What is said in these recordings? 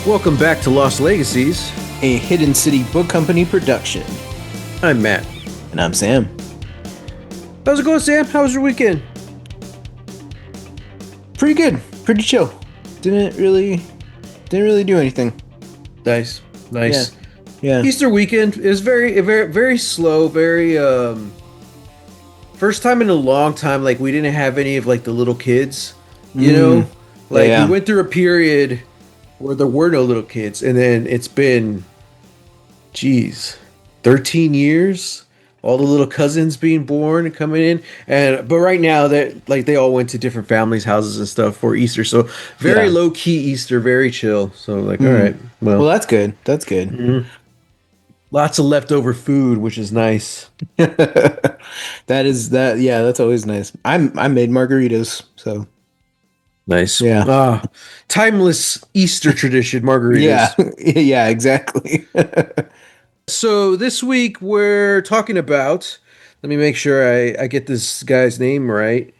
Welcome back to Lost Legacies. A Hidden City Book Company production. I'm Matt. And I'm Sam. How's it going, Sam? How was your weekend? Pretty good. Pretty chill. Didn't really do anything. Nice, Yeah. nice. Yeah. Easter weekend is very slow. Very first time in a long time. Like we didn't have any of like the little kids. You Mm. know, Yeah, like we yeah. went through a period where there were no little kids, and then it's been, geez, 13 years. All the little cousins being born and coming in, and but right now that like they all went to different families' houses and stuff for Easter, so very Yeah. low key Easter, very chill. So like, all right, Mm. Well, well, that's good. That's good. mhm. Lots of leftover food, which is nice. That is that. Yeah, that's always nice. I made margaritas, so Nice. yeah. Timeless Easter tradition, Yeah. margaritas. Yeah, exactly. So this week we're talking about, let me make sure I get this guy's name right.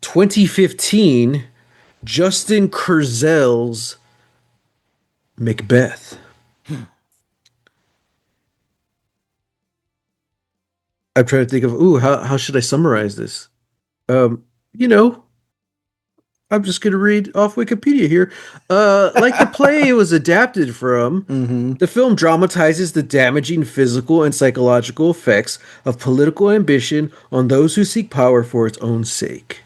2015, Justin Kurzel's Macbeth. I'm trying to think of, how should I summarize this? Um, you know, I'm just gonna read off Wikipedia here. Like the play it was adapted from, hmm the film dramatizes the damaging physical and psychological effects of political ambition on those who seek power for its own sake.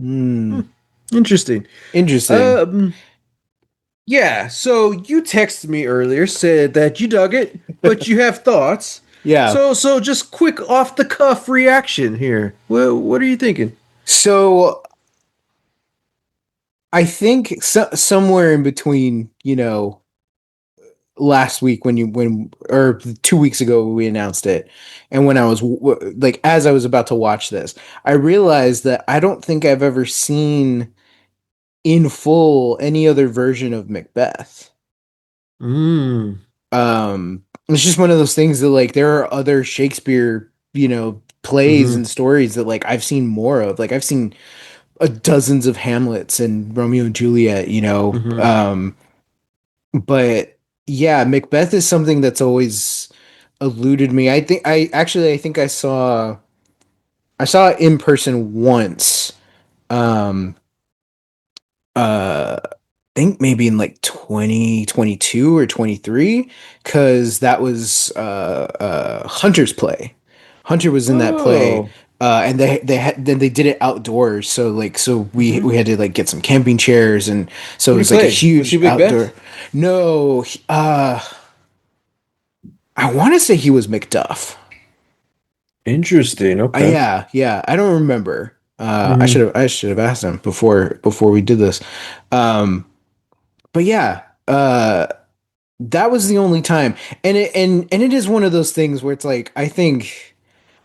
Mm. Interesting. Interesting. Um, yeah, so you texted me earlier, said that you dug it, but you have thoughts. Yeah. So just quick off the cuff reaction here. Well, what are you thinking? So I think somewhere in between, last week when or 2 weeks ago we announced it, and when I was like as I was about to watch this, I realized that I don't think I've ever seen in full any other version of Macbeth. Mm. It's just one of those things that like there are other Shakespeare, plays Mm-hmm. and stories that like I've seen more of. Like I've seen dozens of Hamlets and Romeo and Juliet, Mm-hmm. but yeah, Macbeth is something that's always eluded me. I think I saw it in person once. Um I think maybe in like 2022 or 23, cuz that was Hunter's play. Hunter was in that play. Oh. And they did it outdoors, so Mm-hmm. we had to like get some camping chairs, and so What it do you was like a play? Was he huge Macbeth? outdoor. No, I want to say he was Macduff. Interesting. Okay. Yeah, I don't remember. Mm-hmm. I should have asked him before we did this. Um, but yeah, that was the only time, and it is one of those things where it's like I think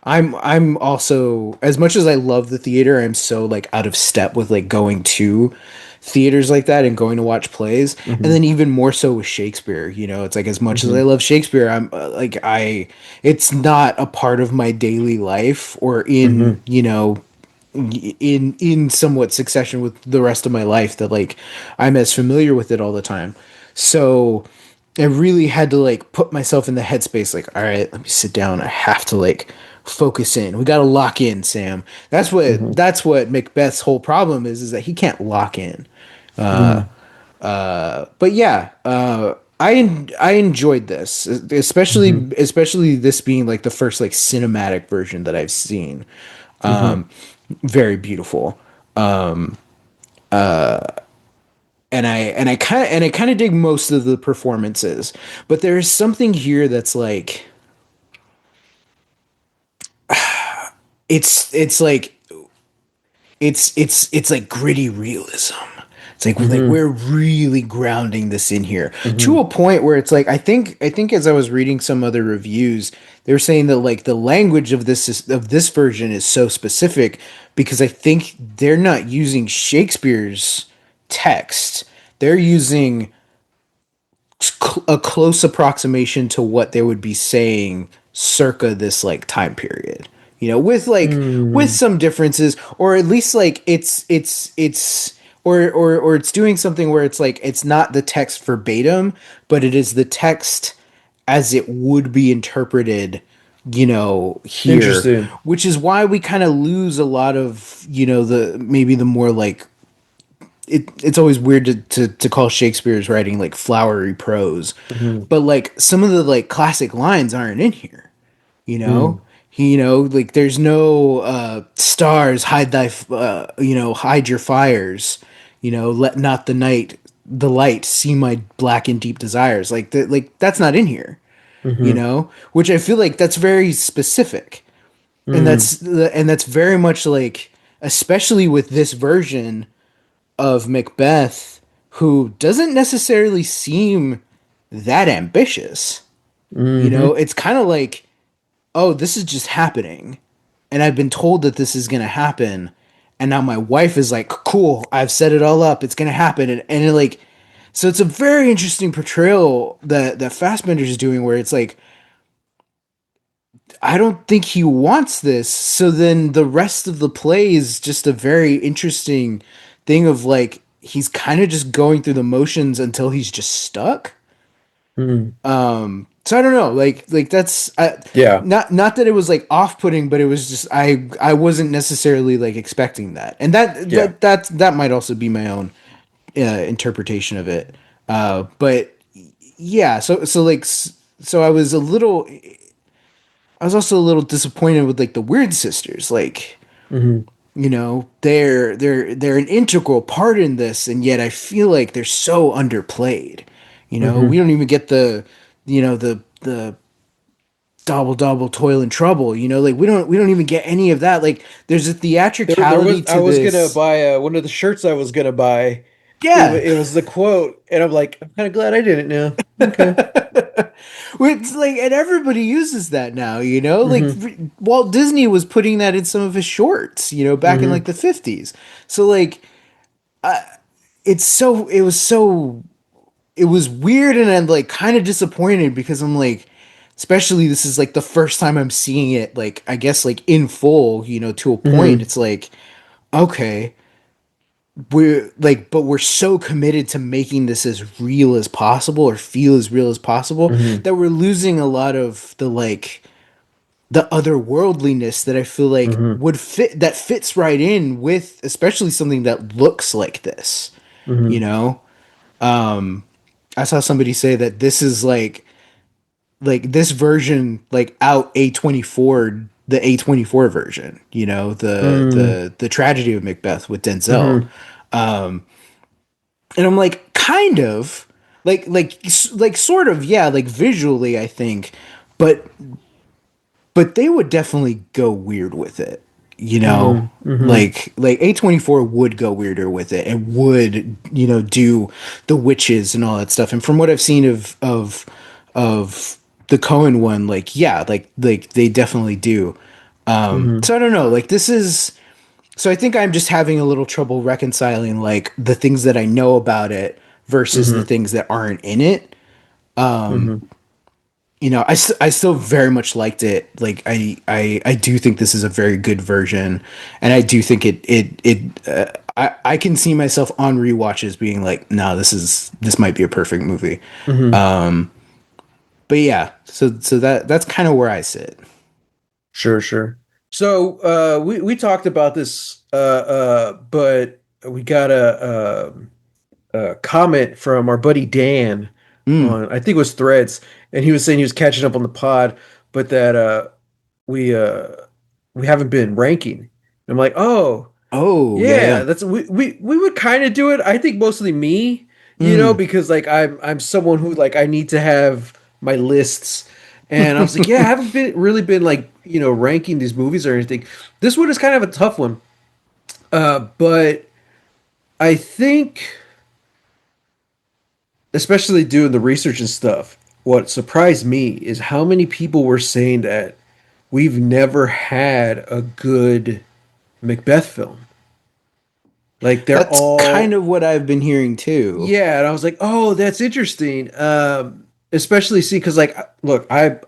I'm also, as much as I love the theater, I'm so like out of step with like going to theaters like that and going to watch plays, and Mm-hmm. then even more so with Shakespeare. It's like as much as Mm-hmm. I love Shakespeare, I'm like it's not a part of my daily life or Mm-hmm. in somewhat succession with the rest of my life that like I'm as familiar with it all the time. So I really had to like put myself in the headspace like, all right, let me sit down. I have to like focus in. We got to lock in, Sam. Mm-hmm. That's what Macbeth's whole problem is that he can't lock in. Mm-hmm. But yeah, I enjoyed this, Mm-hmm. especially this being like the first like cinematic version that I've seen. Mm-hmm. Very beautiful. And I kind of dig most of the performances, but there's something here that's like it's like it's like gritty realism. It's like Mm-hmm. we're really grounding this in here to Mm-hmm. a point where it's like I think as I was reading some other reviews, they were saying that like the language of this version is so specific because I think they're not using Shakespeare's text. They're using a close approximation to what they would be saying circa this like time period, with Mm-hmm. some differences, or at least like it's or it's doing something where it's like it's not the text verbatim, but it is the text as it would be interpreted, here, Interesting. which is why we kind of lose a lot of, the maybe the more like it's always weird to call Shakespeare's writing like flowery prose, Hmm. but like some of the like classic lines aren't in here, you know? Mm. Like there's no stars hide hide your fires, let not the light see my black and deep desires. Like that's not in here, Hmm. which I feel like that's very specific. And Mm. that's very much like, especially with this version of Macbeth, who doesn't necessarily seem that ambitious. Hmm. It's kind of like, oh, this is just happening. And I've been told that this is going to happen. And now my wife is like, cool, I've set it all up. It's going to happen. And it like, so it's a very interesting portrayal that Fassbender's doing where it's like, I don't think he wants this. So then the rest of the play is just a very interesting thing of like, he's kind of just going through the motions until he's just stuck. Mm. So I don't know, like that's Yeah. not that it was like off-putting, but it was just I wasn't necessarily like expecting that, and Yeah. that might also be my own interpretation of it. But yeah, so I was also a little disappointed with like the Weird Sisters, like Hmm. they're an integral part in this, and yet I feel like they're so underplayed. We Hmm. don't even get the double double toil and trouble. Like we don't even get any of that. Like there's a There was theatricality I to was gonna this. buy one of the shirts I was gonna buy. Yeah. It was the quote, and I'm like, I'm kind of glad I didn't now. Okay. It's like, and everybody uses that now, like Hmm. Walt Disney was putting that in some of his shorts, back in like Hmm. the 50s. So like it was weird, and I'm like kind of disappointed because I'm like, especially this is like the first time I'm seeing it, like I guess like in full, to a point. Hmm. It's like, okay, but we're so committed to making this as real as possible or feel as real as possible Hmm. that we're losing a lot of the otherworldliness that I feel like Hmm. would fits right in with especially something that looks like this, you Hmm. know? I saw somebody say that this is like this version like out A24, the A24 version, the tragedy of Macbeth with Denzel. Hmm. And I'm like, kind of, like sort of, yeah, like visually I think, but they would definitely go weird with it, Hmm. Hmm. like A24 would go weirder with it and would, do the witches and all that stuff. And from what I've seen of the Cohen one, like yeah, like they definitely do. Hmm. So I don't know, like this is so I think I'm just having a little trouble reconciling like the things that I know about it versus the Hmm. things that aren't in it. Hmm. I still very much liked it. Like I do think this is a very good version, and I do think I can see myself on rewatches being like, no, this might be a perfect movie. Hmm. But yeah, so that's kind of where I sit. Sure, sure. So we talked about this, but we got a comment from our buddy Dan Mm. on, I think it was Threads, and he was saying he was catching up on the pod, but that we uh we haven't been ranking. I'm like, oh Oh yeah, yeah, yeah. that's we would kind of do it. I think mostly me, Mm. because like I'm someone who like I need to have my lists. And I was like, yeah, I haven't been like, ranking these movies or anything. This one is kind of a tough one. But I think, especially doing the research and stuff, what surprised me is how many people were saying that we've never had a good Macbeth film. Like they're That's kind all, of what I've been hearing too. yeah, and I was like, oh, that's interesting. Especially see, because like, look, I'm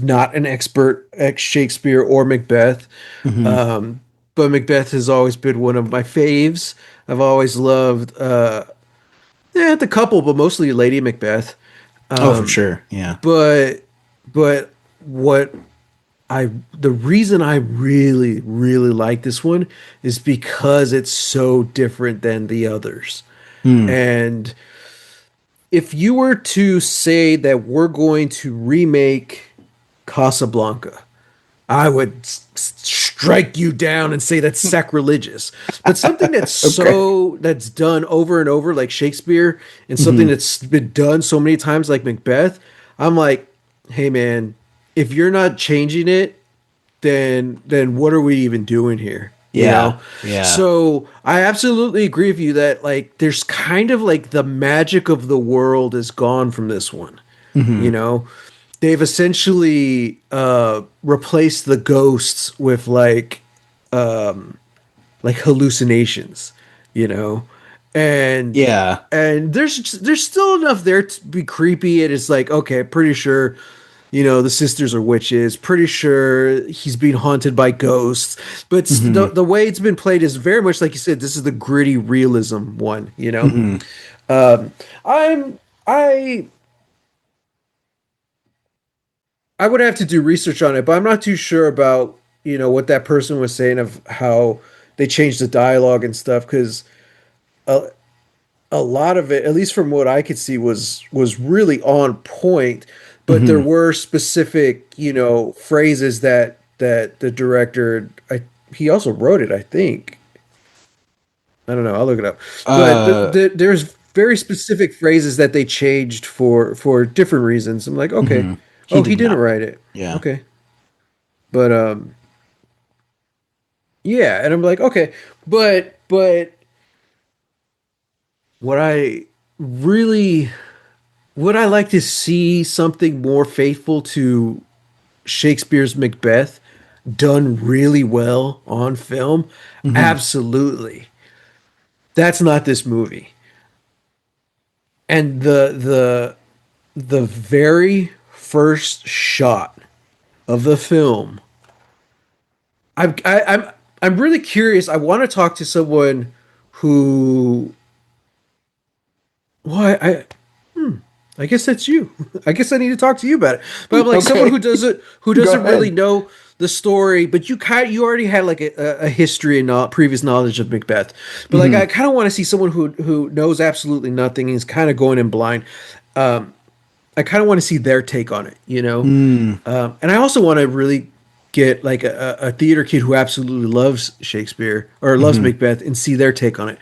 not an expert at Shakespeare or Macbeth, Hmm. um, but Macbeth has always been one of my faves. I've always loved the couple, but mostly Lady Macbeth. Oh, for sure. Yeah. But but what the reason I really really like this one is because it's so different than the others. Hmm. And if you were to say that we're going to remake Casablanca, I would strike you down and say that's sacrilegious. But something Okay. that's done over and over, like Shakespeare, and something Hmm. that's been done so many times, like Macbeth, I'm like, hey man, if you're not changing it, then what are we even doing here? You Yeah. know? Yeah. So I absolutely agree with you that like there's kind of like the magic of the world is gone from this one. You Hmm. know? They've essentially replaced the ghosts with like hallucinations, you know, and Yeah. there's still enough there to be creepy. And it's like, okay, pretty sure, the sisters are witches. Pretty sure he's being haunted by ghosts. But Hmm. the way it's been played is very much like you said. This is the gritty realism one, you know. Hmm. I'm I I would have to do research on it, but I'm not too sure about, what that person was saying of how they changed the dialogue and stuff because a, a lot of it, at least from what I could see, was really on point, but there Hmm. were specific, phrases that the director he also wrote it, I think. I don't know, I'll look it up. But Uh. there's very specific phrases that they changed for different reasons. I'm like, okay. Hmm. He Oh, did he didn't not. write it. Yeah. Okay. But yeah, and I'm like, okay, but what I really would I like to see something more faithful to Shakespeare's Macbeth done really well on film? Hmm. Absolutely. That's not this movie. And the very first shot of the film, I'm really curious. I want to talk to someone who well, I guess that's you. I guess I need to talk to you about it. But I'm like someone Okay. who Go doesn't really ahead. know the story, but you already had like a history and previous knowledge of Macbeth. But like I Hmm. kind of want to see someone who knows absolutely nothing and is kind of going in blind. I kind of want to see their take on it, you know. Mm. And I also want to really get like a theater kid who absolutely loves Shakespeare or loves Hmm. Macbeth and see their take on it,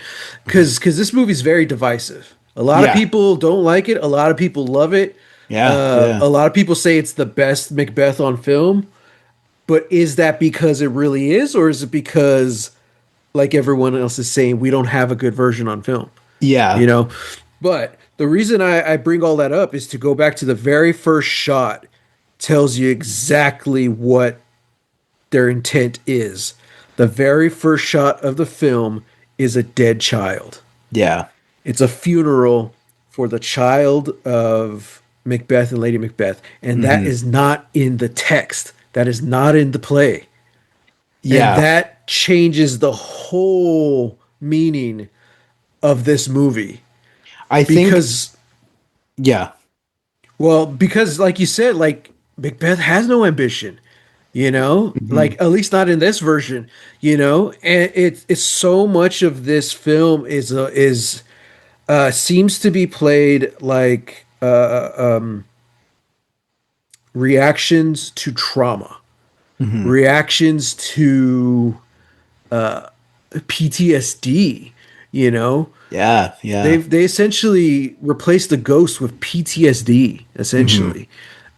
because this movie's very divisive. A lot of Yeah. people don't like it. A lot of people love it. Yeah. Yeah. A lot of people say it's the best Macbeth on film. But is that because it really is, or is it because, like everyone else is saying, we don't have a good version on film? you Yeah. know but the reason I bring all that up is to go back to the very first shot tells you exactly what their intent is. The very first shot of the film is a dead child. Yeah. It's a funeral for the child of Macbeth and Lady Macbeth, and that Hmm. is not in the text. That is not in the play. And Yeah. that changes the whole meaning of this movie I think. because Yeah. because like you said, like Macbeth has no ambition, Hmm. like at least not in this version, and it's so much of this film is seems to be played like reactions to trauma, Hmm. reactions to PTSD, you know. Yeah. Yeah. They essentially replaced the ghost with PTSD, Hmm. essentially.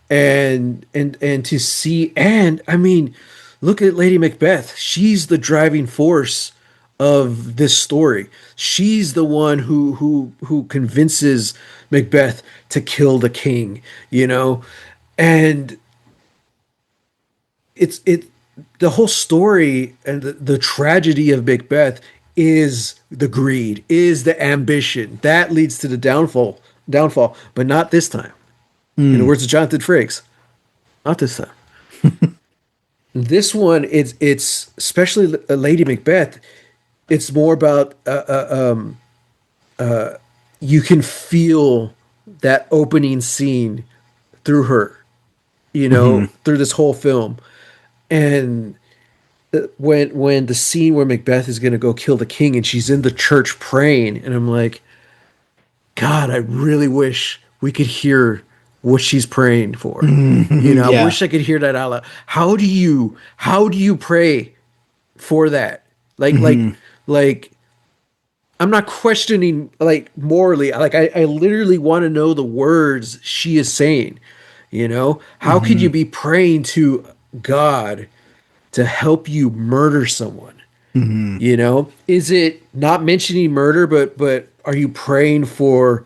And to see, and I mean, look at Lady Macbeth. She's the driving force of this story. She's the one who convinces Macbeth to kill the king, and it the whole story and the tragedy of Macbeth is the greed, is the ambition that leads to the downfall, but not this time. In the Mm. words of Jonathan Frakes, not this time. This one, it's especially Lady Macbeth. It's more about you can feel that opening scene through her, Hmm. through this whole film. And when the scene where Macbeth is going to go kill the king and she's in the church praying, and I'm like, God, I really wish we could hear what she's praying for. I Yeah. wish I could hear that out loud. How do you pray for that? Like like Hmm. like I'm not questioning like morally. Like I literally want to know the words she is saying. How could you Hmm. be praying to God to help you murder someone? Hmm. Is it not mentioning murder, but are you praying for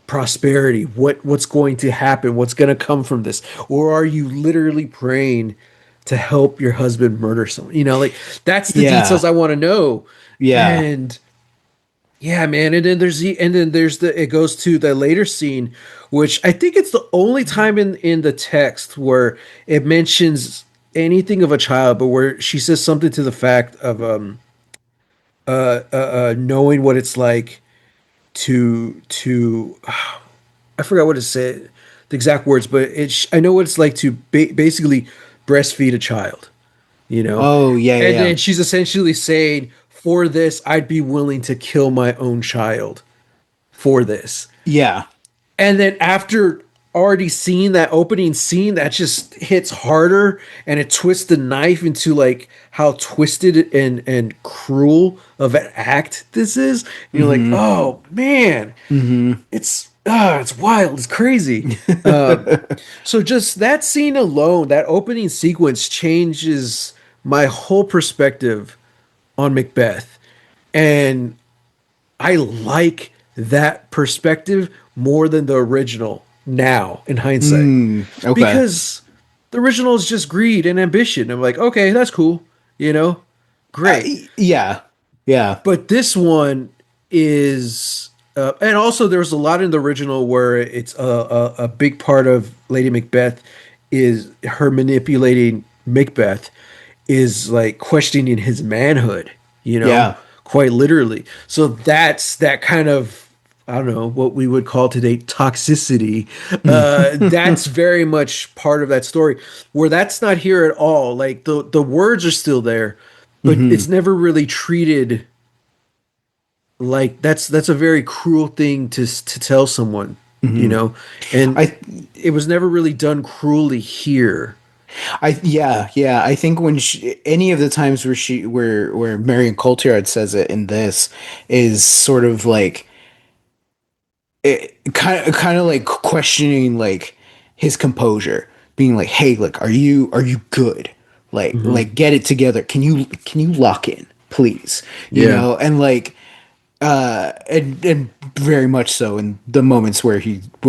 prosperity? What's going to happen? What's going to come from this? Or are you literally praying to help your husband murder someone? Like that's the details Yeah. I want to know. Yeah. And yeah, man. And then there's it goes to the later scene, which I think it's the only time in the text where it mentions anything of a child, but where she says something to the fact of knowing what it's like to I forgot what it said, the exact words, but I know what it's like to basically breastfeed a child, you know, Oh, yeah, yeah, and yeah. then she's essentially saying, "For this, I'd be willing to kill my own child for this." Yeah. And then after already seeing that opening scene, that just hits harder and it twists the knife into like how twisted and cruel of an act this is. And you're like, Hmm. oh man, Hmm. it's wild, it's crazy. So just that scene alone, that opening sequence changes my whole perspective on Macbeth. And I like that perspective more than the original now in hindsight Mm, okay. because the original is just greed and ambition. I'm like, okay, that's cool, you know, great. Yeah. Yeah. But this one is, and also there was a lot in the original where it's a big part of Lady Macbeth is her manipulating Macbeth is like questioning his manhood, Yeah. quite literally. So that's that kind of, I don't know, what we would call today toxicity. That's very much part of that story where that's not here at all. Like the words are still there, but Hmm. it's never really treated like that's a very cruel thing to tell someone, you Hmm. know, and I it was never really done cruelly here. yeah, yeah. I think when any of the times where Marion Cotillard says it in this is sort of like kind of like questioning like his composure, being like, "Hey, like, are you good? Hmm. Like, get it together. Can you lock in, please? You Yeah. know?" And like, and very much so in the moments where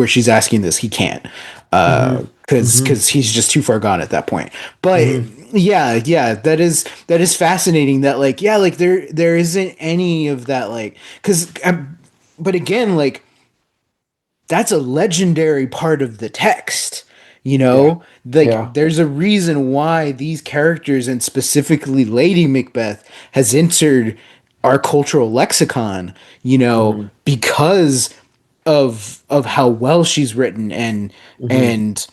she's asking this, he can't, Hmm. Hmm. because he's just too far gone at that point. But Hmm. yeah, yeah, that is fascinating. That like, yeah, like there isn't any of that, like, because but again, like, that's a legendary part of the text. Yeah. Like, Yeah. there's a reason why these characters, and specifically Lady Macbeth, has entered our cultural lexicon, Hmm. because of how well she's written, Hmm. and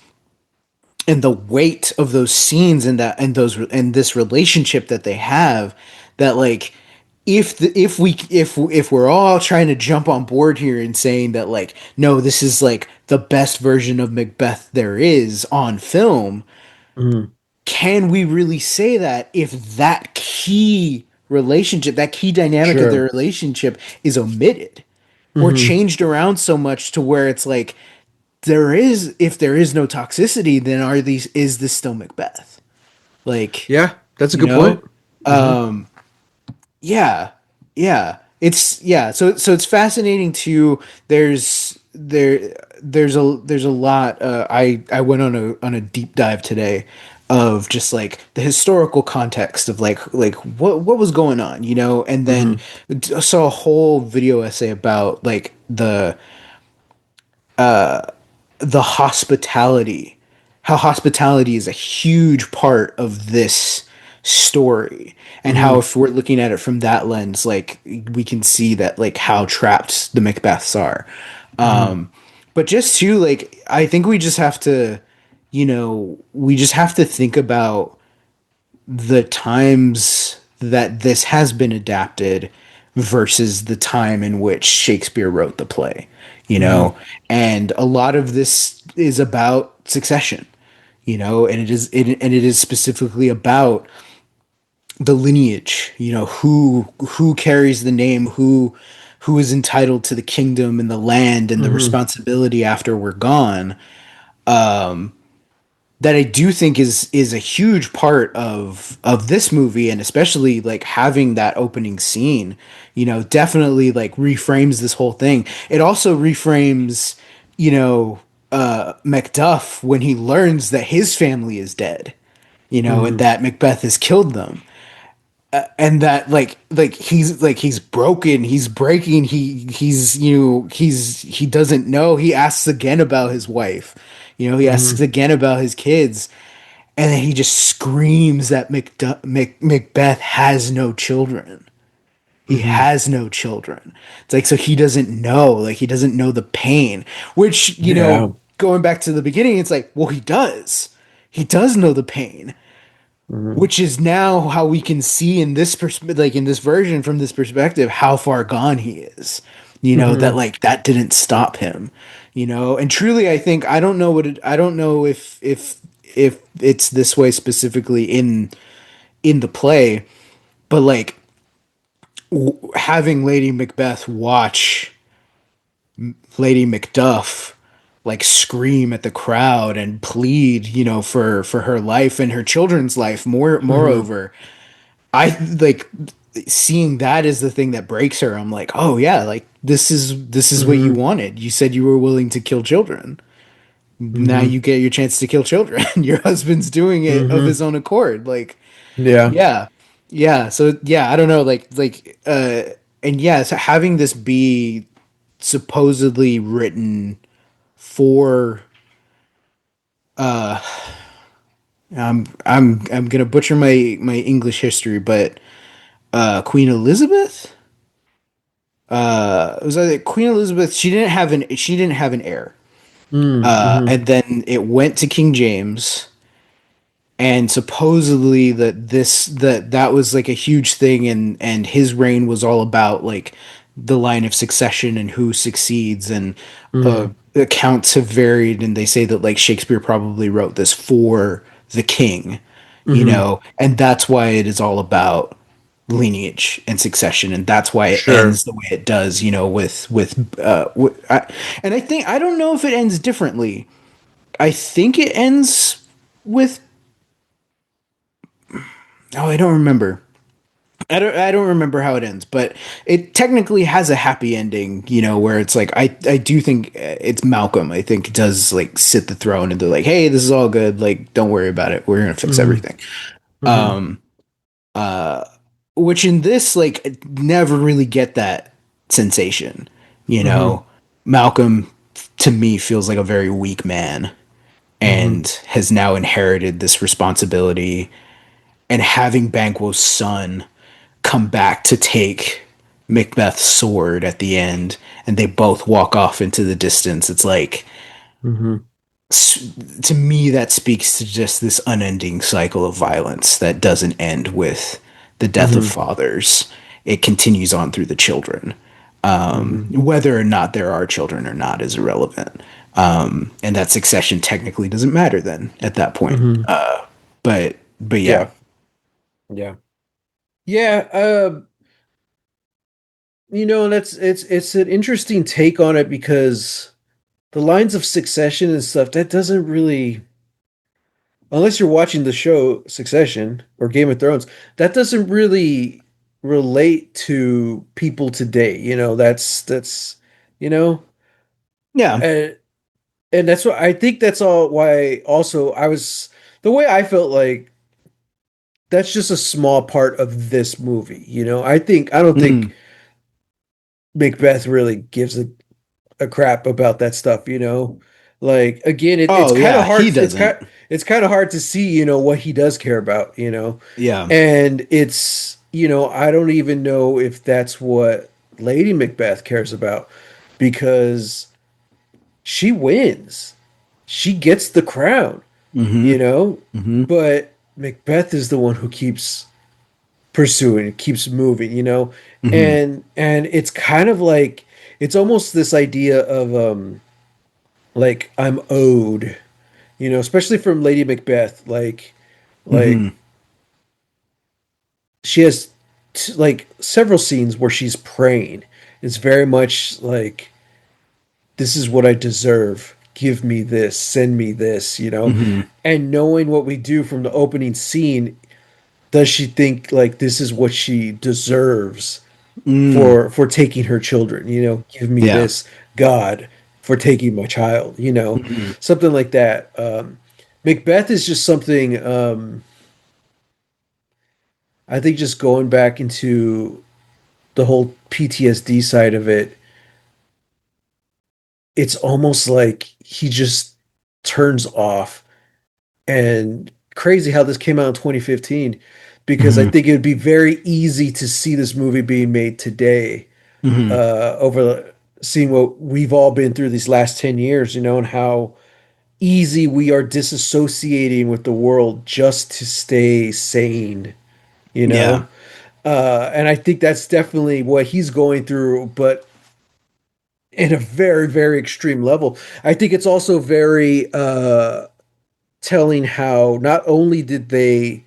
and the weight of those scenes, and this relationship that they have, that like, if we're all trying to jump on board here and saying that, like, no, this is like the best version of Macbeth there is on film, Hmm. can we really say that if that key relationship, that key dynamic of their Sure. relationship, is omitted or Hmm. changed around so much to where it's like, if there is no toxicity, then is this still Macbeth? Like, Yeah, that's a you good know? point. Hmm. Yeah. Yeah. So it's fascinating too. There's a lot. I went on a deep dive today of just like the historical context of like what was going on, and then Hmm. saw a whole video essay about like the hospitality how hospitality is a huge part of this story, and how Mm-hmm. if we're looking at it from that lens, like we can see that like how trapped the Macbeths are. Mm-hmm. But just to like, I think we just have to, we just have to think about the times that this has been adapted versus the time in which Shakespeare wrote the play, you Mm-hmm. know? And a lot of this is about succession, and it is specifically about the lineage, who carries the name, who is entitled to the kingdom and the land and the Mm-hmm. responsibility after we're gone. That I do think is a huge part of this movie, and especially like having that opening scene, definitely like reframes this whole thing. It also reframes, you know, Macduff when he learns that his family is dead, and Mm-hmm. that Macbeth has killed them, and that he's broken, he's breaking, he doesn't know. He asks again about his wife, he asks Mm-hmm. again about his kids, and then he just screams that Macbeth has no children. He Mm-hmm. has no children. It's like, so he doesn't know, like he doesn't know the pain, which, Yeah. going back to the beginning, it's like, well, he does know the pain, Mm-hmm. which is now how we can see in this like in this version, from this perspective, how far gone he is, that Mm-hmm. like that didn't stop him, and truly I think, I don't know if it's this way specifically in the play, but like having Lady Macbeth watch Lady Macduff like scream at the crowd and plead, for her life and her children's life, Mm-hmm. moreover, I like seeing that as the thing that breaks her. I'm like, oh yeah, like this is what you Mm-hmm. wanted. You said you were willing to kill children. Now Mm-hmm. you get your chance to kill children. Your husband's doing it of Mm-hmm. his own accord. Like, Yeah. yeah, yeah. So yeah, I don't know. And yeah, so having this be supposedly written for, I'm gonna butcher my English history, but Queen Elizabeth. It was like Queen Elizabeth. She didn't have an heir, Mm-hmm. and then it went to King James, and supposedly that was like a huge thing, and his reign was all about like the line of succession and who succeeds, and Mm-hmm. accounts have varied, and they say that like Shakespeare probably wrote this for the king, Mm-hmm. and that's why it is all about lineage and succession, and that's why it Sure. ends the way it does, and I think, I don't know if it ends differently. I think it ends with, oh, I don't remember. I don't remember how it ends, but it technically has a happy ending, where it's like, I do think it's Malcolm, I think, does like sit the throne, and they're like, hey, this is all good, like don't worry about it, we're gonna fix Mm-hmm. everything. Mm-hmm. Uh which in this, like, never really get that sensation, you Mm-hmm. know. Malcolm, to me, feels like a very weak man, Mm-hmm. and has now inherited this responsibility, and having Banquo's son come back to take Macbeth's sword at the end, and they both walk off into the distance. It's like, Mm-hmm. to me, that speaks to just this unending cycle of violence that doesn't end with the death of Mm-hmm. fathers. It continues on through the children. Mm-hmm. Whether or not there are children or not is irrelevant. And that succession technically doesn't matter then at that point. Mm-hmm. But yeah. Yeah. Yeah. Yeah. That's it's an interesting take on it because the lines of succession and stuff that doesn't really, unless you're watching the show Succession or Game of Thrones, that doesn't really relate to people today. That's you know, Yeah. and and that's what I think. That's all why. Also, I was the way I felt like that's just a small part of this movie. I don't think Mm. Macbeth really gives a crap about that stuff. Like again, it's Oh kind of yeah, hard. he doesn't. It's kind of hard to see, what he does care about, Yeah. and it's I don't even know if that's what Lady Macbeth cares about because she wins, she gets the crown, you Mm-hmm. know, Mm-hmm. but Macbeth is the one who keeps pursuing, keeps moving, Mm-hmm. and it's kind of like it's almost this idea of like I'm owed, especially from Lady Macbeth. Like Mm-hmm. she has like several scenes where she's praying. It's very much like this is what I deserve. Give me this, send me this, Mm-hmm. And knowing what we do from the opening scene, does she think like this is what she deserves Mm. for taking her children, Give me Yeah. this, God, for taking my child, Mm-hmm. Something like that. Macbeth is just something I think just going back into the whole PTSD side of it, it's almost like he just turns off. And crazy how this came out in 2015, because I Mm-hmm. think it would be very easy to see this movie being made today, Mm-hmm. over seeing what we've all been through these last 10 years, and how easy we are disassociating with the world just to stay sane, you Yeah. know? And I think that's definitely what he's going through, but in a very, very extreme level. I think it's also very telling how not only did they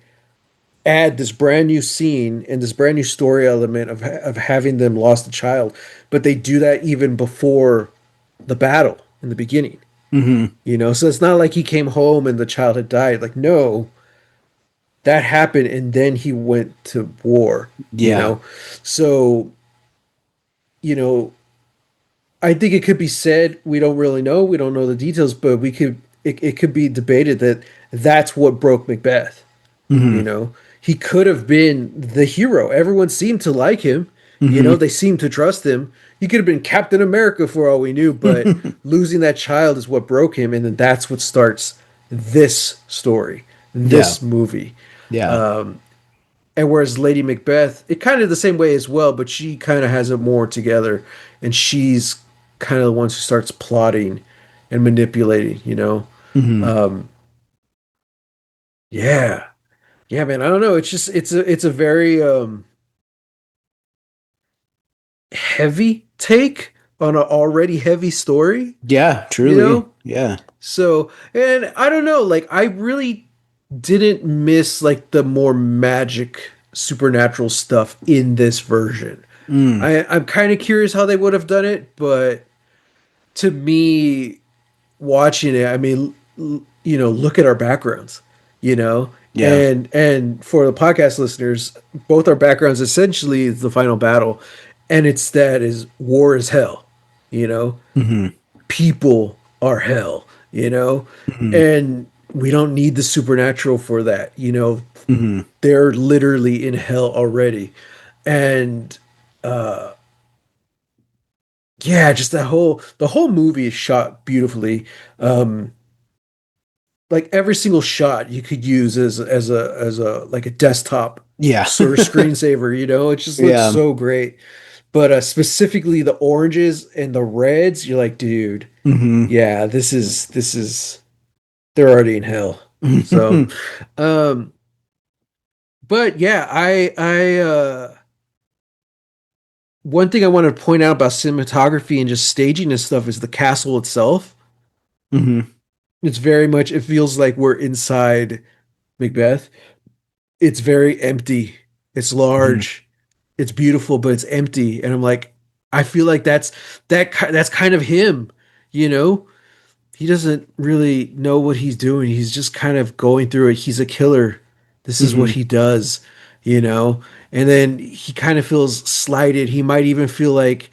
add this brand new scene and this brand new story element of having them lost a child, but they do that even before the battle in the beginning. Mm-hmm. So it's not like he came home and the child had died. Like, no, that happened and then he went to war, you Yeah. know? So, you know, I think it could be said, we don't really know, we don't know the details, but it could be debated that that's what broke Macbeth. You Mm-hmm. know, he could have been the hero. Everyone seemed to like him. Mm-hmm. They seemed to trust him. He could have been Captain America for all we knew, but losing that child is what broke him. And then that's what starts this story, Yeah. this movie. Yeah. And whereas Lady Macbeth, it kind of the same way as well, but she kind of has it more together. And she's kind of the one who starts plotting and manipulating. Mm-hmm. Yeah. Yeah, man. I don't know. It's a very heavy take on an already heavy story, Yeah, you truly. know? Yeah. So, and I don't know, like I really didn't miss like the more magic supernatural stuff in this version. Mm. I'm kind of curious how they would have done it, but to me watching it, I mean, look at our backgrounds, you know, Yeah. and for the podcast listeners, both our backgrounds essentially is the final battle, and it's that is war is hell, you know, Mm-hmm. people are hell, Mm-hmm. and we don't need the supernatural for that, Mm-hmm. they're literally in hell already, and yeah, just the whole movie is shot beautifully. Um, like every single shot you could use as a like a desktop Yeah. sort of screensaver, it just looks Yeah. so great. But specifically the oranges and the reds, you're like, dude, Mm-hmm. yeah, this is they're already in hell. So um but yeah, I one thing I want to point out about cinematography and just staging and stuff is the castle itself. Mm-hmm. It's very much, it feels like we're inside Macbeth. It's very empty. It's Mm-hmm. large. It's beautiful, but it's empty. And I'm like, I feel like that's kind of him, you know? He doesn't really know what he's doing. He's just kind of going through it. He's a killer. This is what Mm-hmm. he does, you know? And then he kind of feels slighted. He might even feel like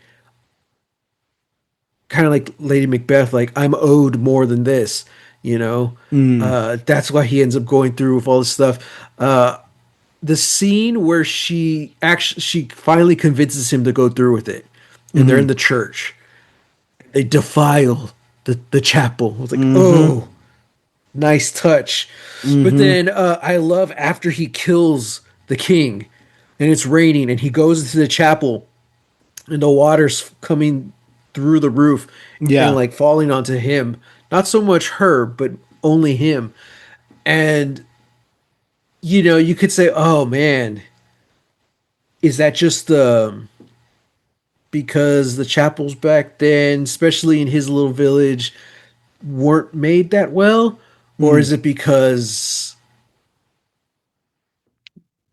kind of like Lady Macbeth, like I'm owed more than this, you know? Mm-hmm. That's why he ends up going through with all this stuff. The scene where she finally convinces him to go through with it, and they're in Mm-hmm. the church. They defile. the chapel. I was like, Mm-hmm. oh, nice touch. But Mm-hmm. then I love after he kills the king and it's raining and he goes into the chapel and the water's coming through the roof and Yeah. like falling onto him. Not so much her, but only him. And you could say, "Oh man, is that just because the chapels back then, especially in his little village, weren't made that well, or Mm. is it because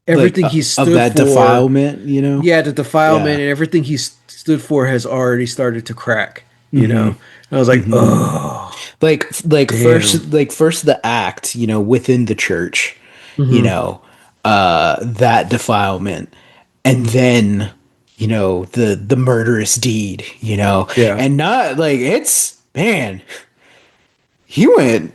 Like everything he of stood that for, defilement, you know? yeah, the defilement Yeah. and everything he stood for has already started to crack, you know?" Mm-hmm. And I was like, Mm-hmm. "Oh, Like damn." first the act, within the church, Hmm. that defilement, and then the murderous deed, Yeah. and not like it's man, he went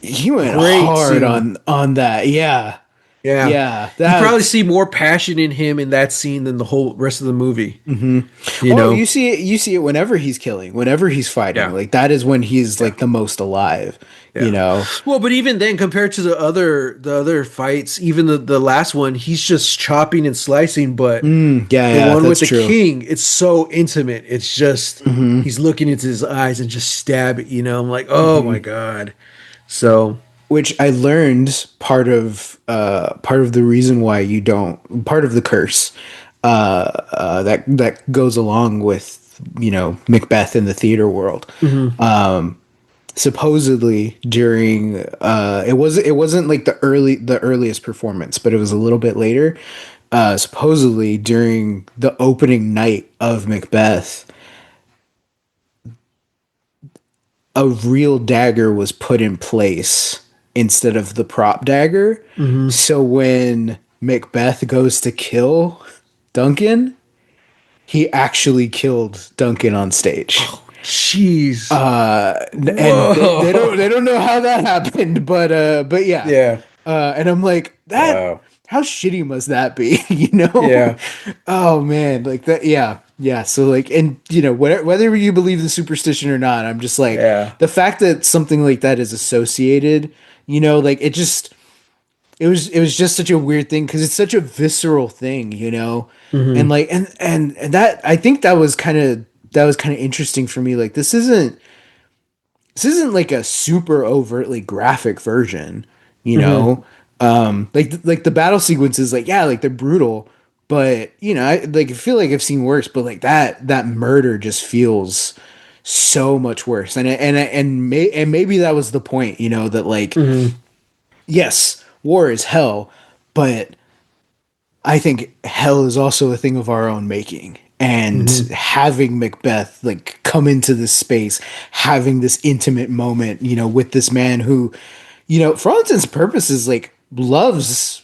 he went Great hard scene. on that. Yeah. Yeah. Yeah, You probably that. see more passion in him in that scene than the whole rest of the movie, you Oh, know? you see it whenever he's killing, whenever he's fighting. Yeah. Like that is when he's Yeah. like the most alive, you Yeah. know. Well, but even then, compared to the other fights, even the last one, he's just chopping and slicing. But Yeah, the yeah, one with that's the true. king, it's so intimate. It's just he's looking into his eyes and just stab it. I'm like, oh my god. So, Which I learned part of the reason why you don't part of the curse that goes along with Macbeth in the theater world. mhm. Supposedly during it wasn't like the earliest performance, but it was a little bit later. Supposedly during the opening night of Macbeth, a real dagger was put in place instead of the prop dagger. Mhm. So when Macbeth goes to kill Duncan, he actually killed Duncan on stage. Oh, jeez. And they Whoa. don't know how that happened, but yeah. Yeah. And I'm like, that Wow. how shitty must that be, you know? Yeah. Oh man, like that, yeah, yeah. So like, and whether you believe the superstition or not, I'm just like Yeah. the fact that something like that is associated, like it was just such a weird thing because it's such a visceral thing, and Mhm. like and that I think that was kind of interesting for me. Like this isn't like a super overtly graphic version, you Mhm. know. Like the battle sequences, like yeah, like they're brutal, but I feel like I've seen worse, but like that murder just feels so much worse, and maybe that was the point, that like Mhm. yes, war is hell, but I think hell is also a thing of our own making. And Mhm. having Macbeth like come into this space, having this intimate moment, with this man who, for all intents and purposes, like loves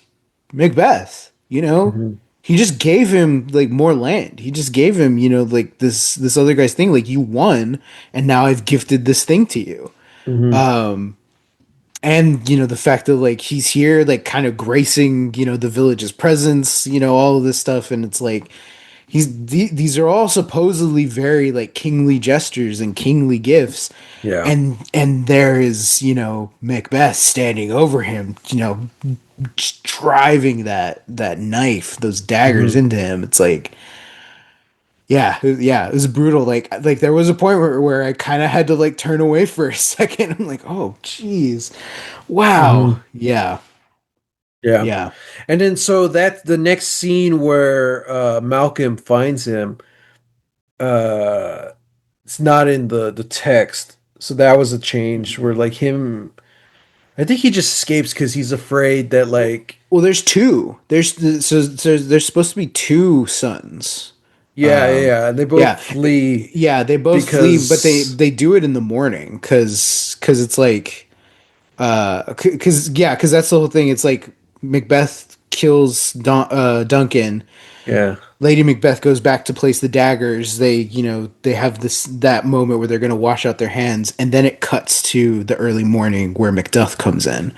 Macbeth, Mhm. he just gave him like more land. He just gave him, like this other guy's thing. Like you won, and now I've gifted this thing to you. Mhm. And the fact that like he's here like kind of gracing the village's presence, all of this stuff, and it's like these are all supposedly very like kingly gestures and kingly gifts, Yeah. and there is Macbeth standing over him, just driving that knife, those daggers Mhm. into him. It's like yeah, yeah, it was brutal. Like there was a point where I kind of had to like turn away for a second. I'm like, oh, jeez, wow, Mhm. yeah, Yeah. yeah. And then so that's the next scene where Malcolm finds him. Uh it's not in the text. So that was a change where like him I think he just escapes because he's afraid that Well, like well, there's two. There's supposed to be two sons. yeah, yeah, yeah, they both Yeah, flee yeah. They both flee, but they because they do it in the morning because it's like because that's the whole thing. It's like Macbeth kills Duncan. yeah. Lady Macbeth goes back to place the daggers. They have that moment where they're going to wash out their hands, and then it cuts to the early morning where Macduff comes in.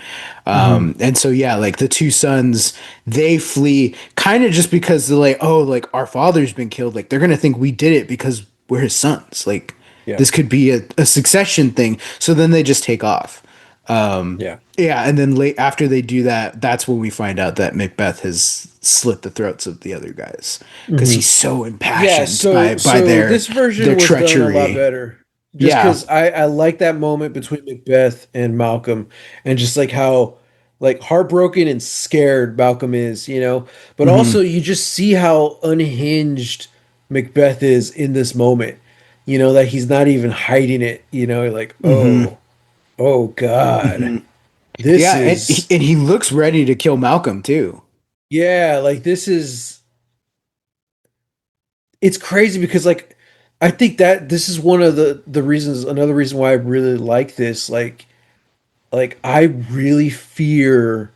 Mhm. And so yeah, like the two sons, they flee kind of just because they're like, oh, like our father's been killed. Like they're gonna think we did it because we're his sons. Like Yeah. This could be a succession thing. So then they just take off. Yeah. Yeah, and then late after they do that, that's when we find out that Macbeth has slit the throats of the other guys because Hmm. he's so Yeah, impassioned so by this their version was done a lot treachery. better. Just Yeah. because I like that moment between Macbeth and Malcolm, and just like how like heartbroken and scared Malcolm is, you know. But also Hmm. you just see how unhinged Macbeth is in this moment. You know, that he's not even hiding it, you know, like, Hmm. oh God. Hmm. This Yeah, is and he looks ready to kill Malcolm too. yeah, like this is it's crazy because like I think that this is one of the reasons another reason why I really like this like I really fear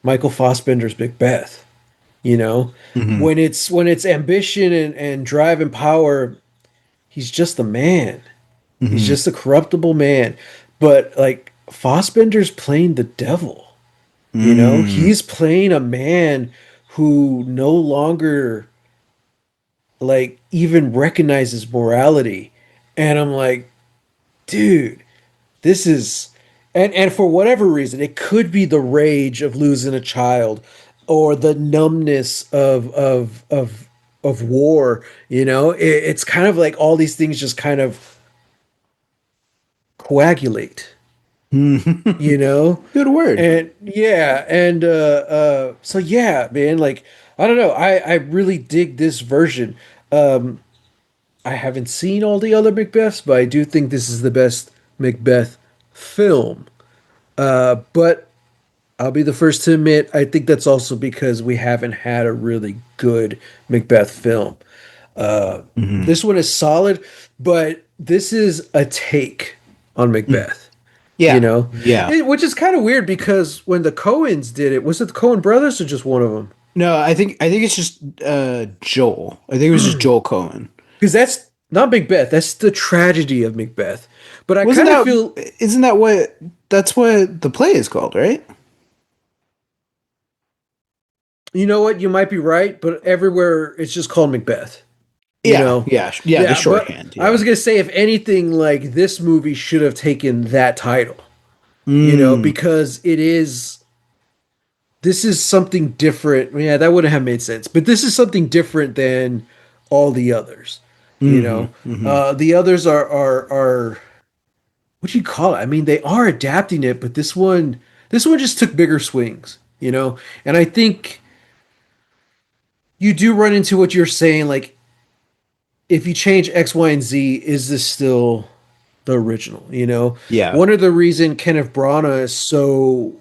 Michael Fassbender's Macbeth, you know, Hmm. when it's ambition and drive and power, he's just a man, he's Hmm. just a corruptible man, but like Fassbender's playing the devil, you know, Mm. he's playing a man who no longer like even recognizes morality. And I'm like, dude, this is and for whatever reason, it could be the rage of losing a child or the numbness of war, you know? It's kind of like all these things just kind of coagulate, you know? Good word. And yeah, and so yeah, man, like I don't know. I really dig this version. Um I haven't seen all the other Macbeths, but I do think this is the best Macbeth film. But I'll be the first to admit, I think that's also because we haven't had a really good Macbeth film. Uh, Hmm. this one is solid, but this is a take on Macbeth, you Yeah, know, yeah. which is kind of weird because when the Coens did it, was it the Coen brothers or just one of them? No, I think it's just Joel. I think it was just Joel Cohen. Because that's not Macbeth, that's the tragedy of Macbeth. But I Wasn't kind of that feel isn't that what that's what the play is called, right? you know what? You might be right, but everywhere it's just called Macbeth. You Yeah, know? yeah, yeah, the Yeah, but shorthand, I yeah. was gonna say if anything, like this movie should have taken that title. You know, Mm, because it is this is something different. Yeah, that wouldn't have made sense, but this is something different than all the others. You hmm. know, Hmm. the others are what do you call it? I mean, they are adapting it, but this one just took bigger swings. You know, and I think you do run into what you're saying, like if you change X, Y, and Z, is this still the original? You know, Yeah. one of the reason Kenneth Branagh is so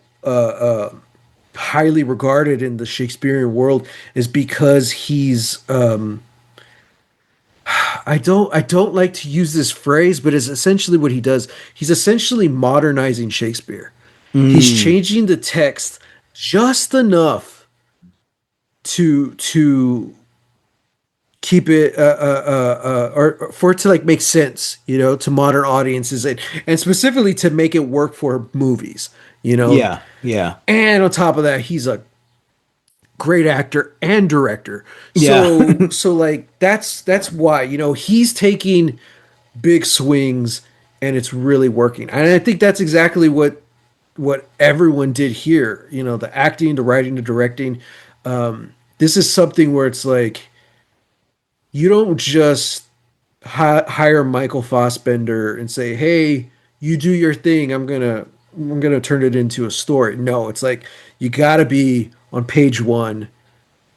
highly regarded in the Shakespearean world is because he's I don't like to use this phrase, but it's essentially what he does. He's essentially modernizing Shakespeare. He's Mm, changing the text just enough to keep it or for it to like make sense, you know, to modern audiences and specifically to make it work for movies, you know. yeah, yeah. And on top of that, he's a great actor and director. Yeah. So like that's why, you know, he's taking big swings and it's really working. And I think that's exactly what everyone did here, you know, the acting, the writing, the directing. This is something where it's like you don't just hire Michael Fassbender and say, "Hey, you do your thing. I'm gonna turn it into a story." No, it's like you got to be on page one,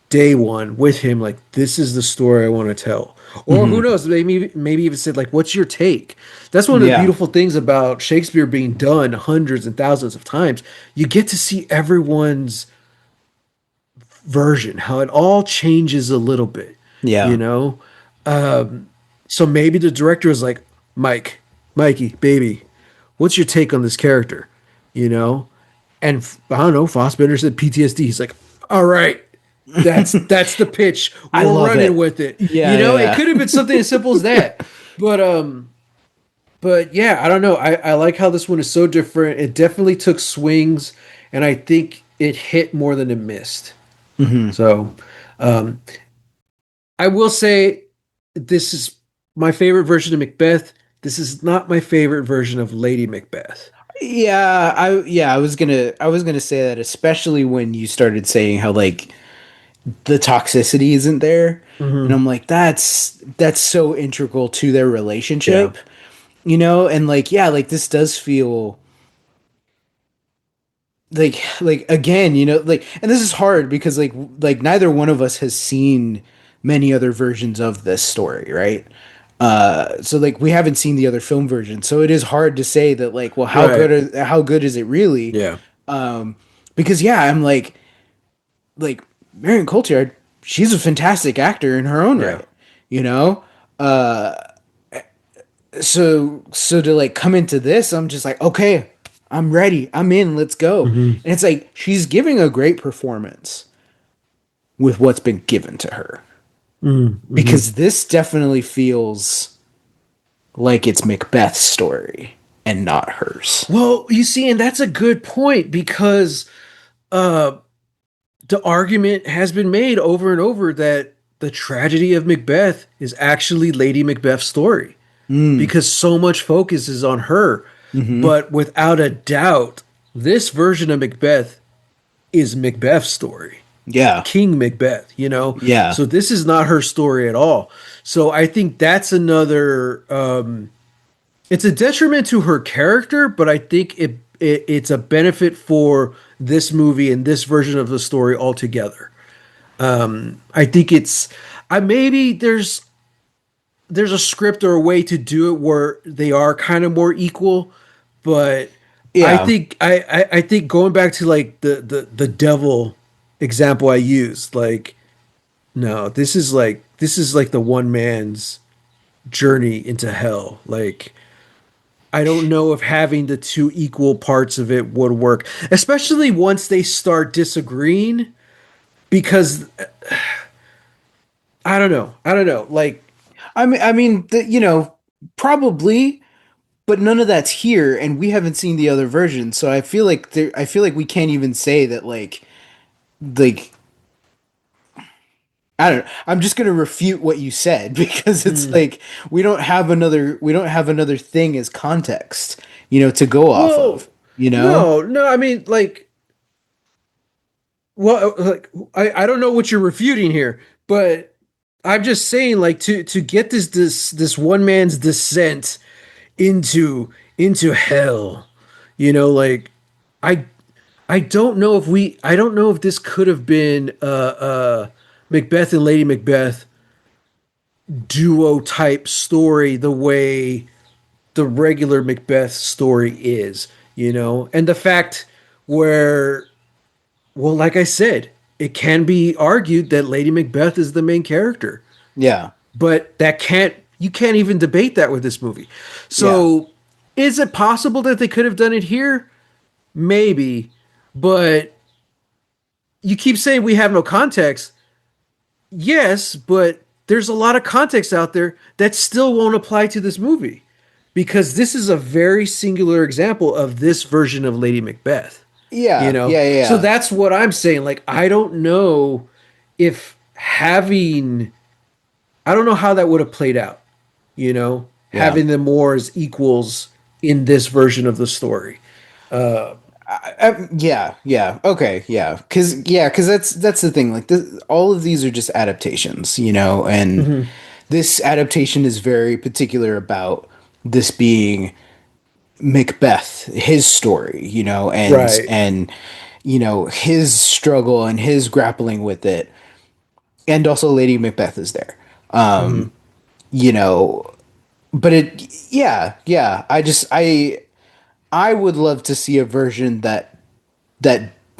day one with him. Like this is the story I want to tell. Or who Hmm. knows? Maybe even said like, "What's your take?" That's one of the Yeah. beautiful things about Shakespeare being done hundreds and thousands of times. You get to see everyone's version, how it all changes a little bit. You Yeah. know, so maybe the director was like, Mikey, baby, what's your take on this character? You know? And I don't know, Fassbender said PTSD. He's like, all right, that's the pitch. I We're love running it. with it. You Yeah, know, it yeah. could have been something as simple as that. But yeah, I don't know. I like how this one is so different. It definitely took swings, and I think it hit more than it missed. Hmm. So I will say this is my favorite version of Macbeth. this is not my favorite version of Lady Macbeth. I was gonna say that, especially when you started saying how like the toxicity isn't there. And Hmm. I'm like, that's so integral to their Yeah. relationship, you know? And like, yeah, like this does feel like again, you know, like, and this is hard because like neither one of us has seen many other versions of this story, right? So like we haven't seen the other film version, so it is hard to say that like, well, Right. how good is it really? Yeah. Um, because yeah, I'm like Marion Cotillard, she's a fantastic actor in her own Yeah. right, you know. So to like come into this, I'm just like, okay, I'm ready, I'm in, let's go. Hmm. And it's like she's giving a great performance with what's been given to her, Hmm. because this definitely feels like it's Macbeth's story and not hers. Well, you see, and that's a good point because uh, the argument has been made over and over that the tragedy of Macbeth is actually Lady Macbeth's story Mm. because so much focus is on her. Mm-hmm. But without a doubt, this version of Macbeth is Macbeth's story. Yeah. King Macbeth, you know? Yeah. So this is not her story at all. So I think that's another it's a detriment to her character, but I think it's a benefit for this movie and this version of the story altogether. I think it's I maybe there's a script or a way to do it where they are kind of more equal, but Yeah. I think going back to like the devil example I used, like no, this is like the one man's journey into hell. Like I don't know if having the two equal parts of it would work, especially once they start disagreeing. Because I don't know, I don't know. Like, You know, probably, but none of that's here, and we haven't seen the other version. So I feel like we can't even say that like I don't know. I'm just gonna refute what you said because it's hmm. like we don't have another thing as context, you know, to go off of, Well, you know? no, no. I mean, like, well, like I don't know what you're refuting here, but I'm just saying, like, to get this one man's descent into hell, you know, like I I don't know if this could have been Macbeth and Lady Macbeth duo type story the way the regular Macbeth story is, you know, and the fact where well, like I said, it can be argued that Lady Macbeth is the main character, Yeah. but that can't you can't even debate that with this movie. Yeah. So, is it possible that they could have done it here? Maybe, but you keep saying we have no context. Yes, but there's a lot of context out there that still won't apply to this movie because this is a very singular example of this version of Lady Macbeth, you Yeah. know? Yeah. So Yeah. that's what I'm saying. Like, I don't know if having, I don't know how that would have played out, you know, Yeah. having them more as equals in this version of the story. Yeah, yeah, okay, cause that's the thing. Like this, all of these are just adaptations, you know, and Mhm. this adaptation is very particular about this being Macbeth, his story, you know, Right. and you know his struggle and his grappling with it, and also Lady Macbeth is there, Mhm. you know, but yeah. I would love to see a version that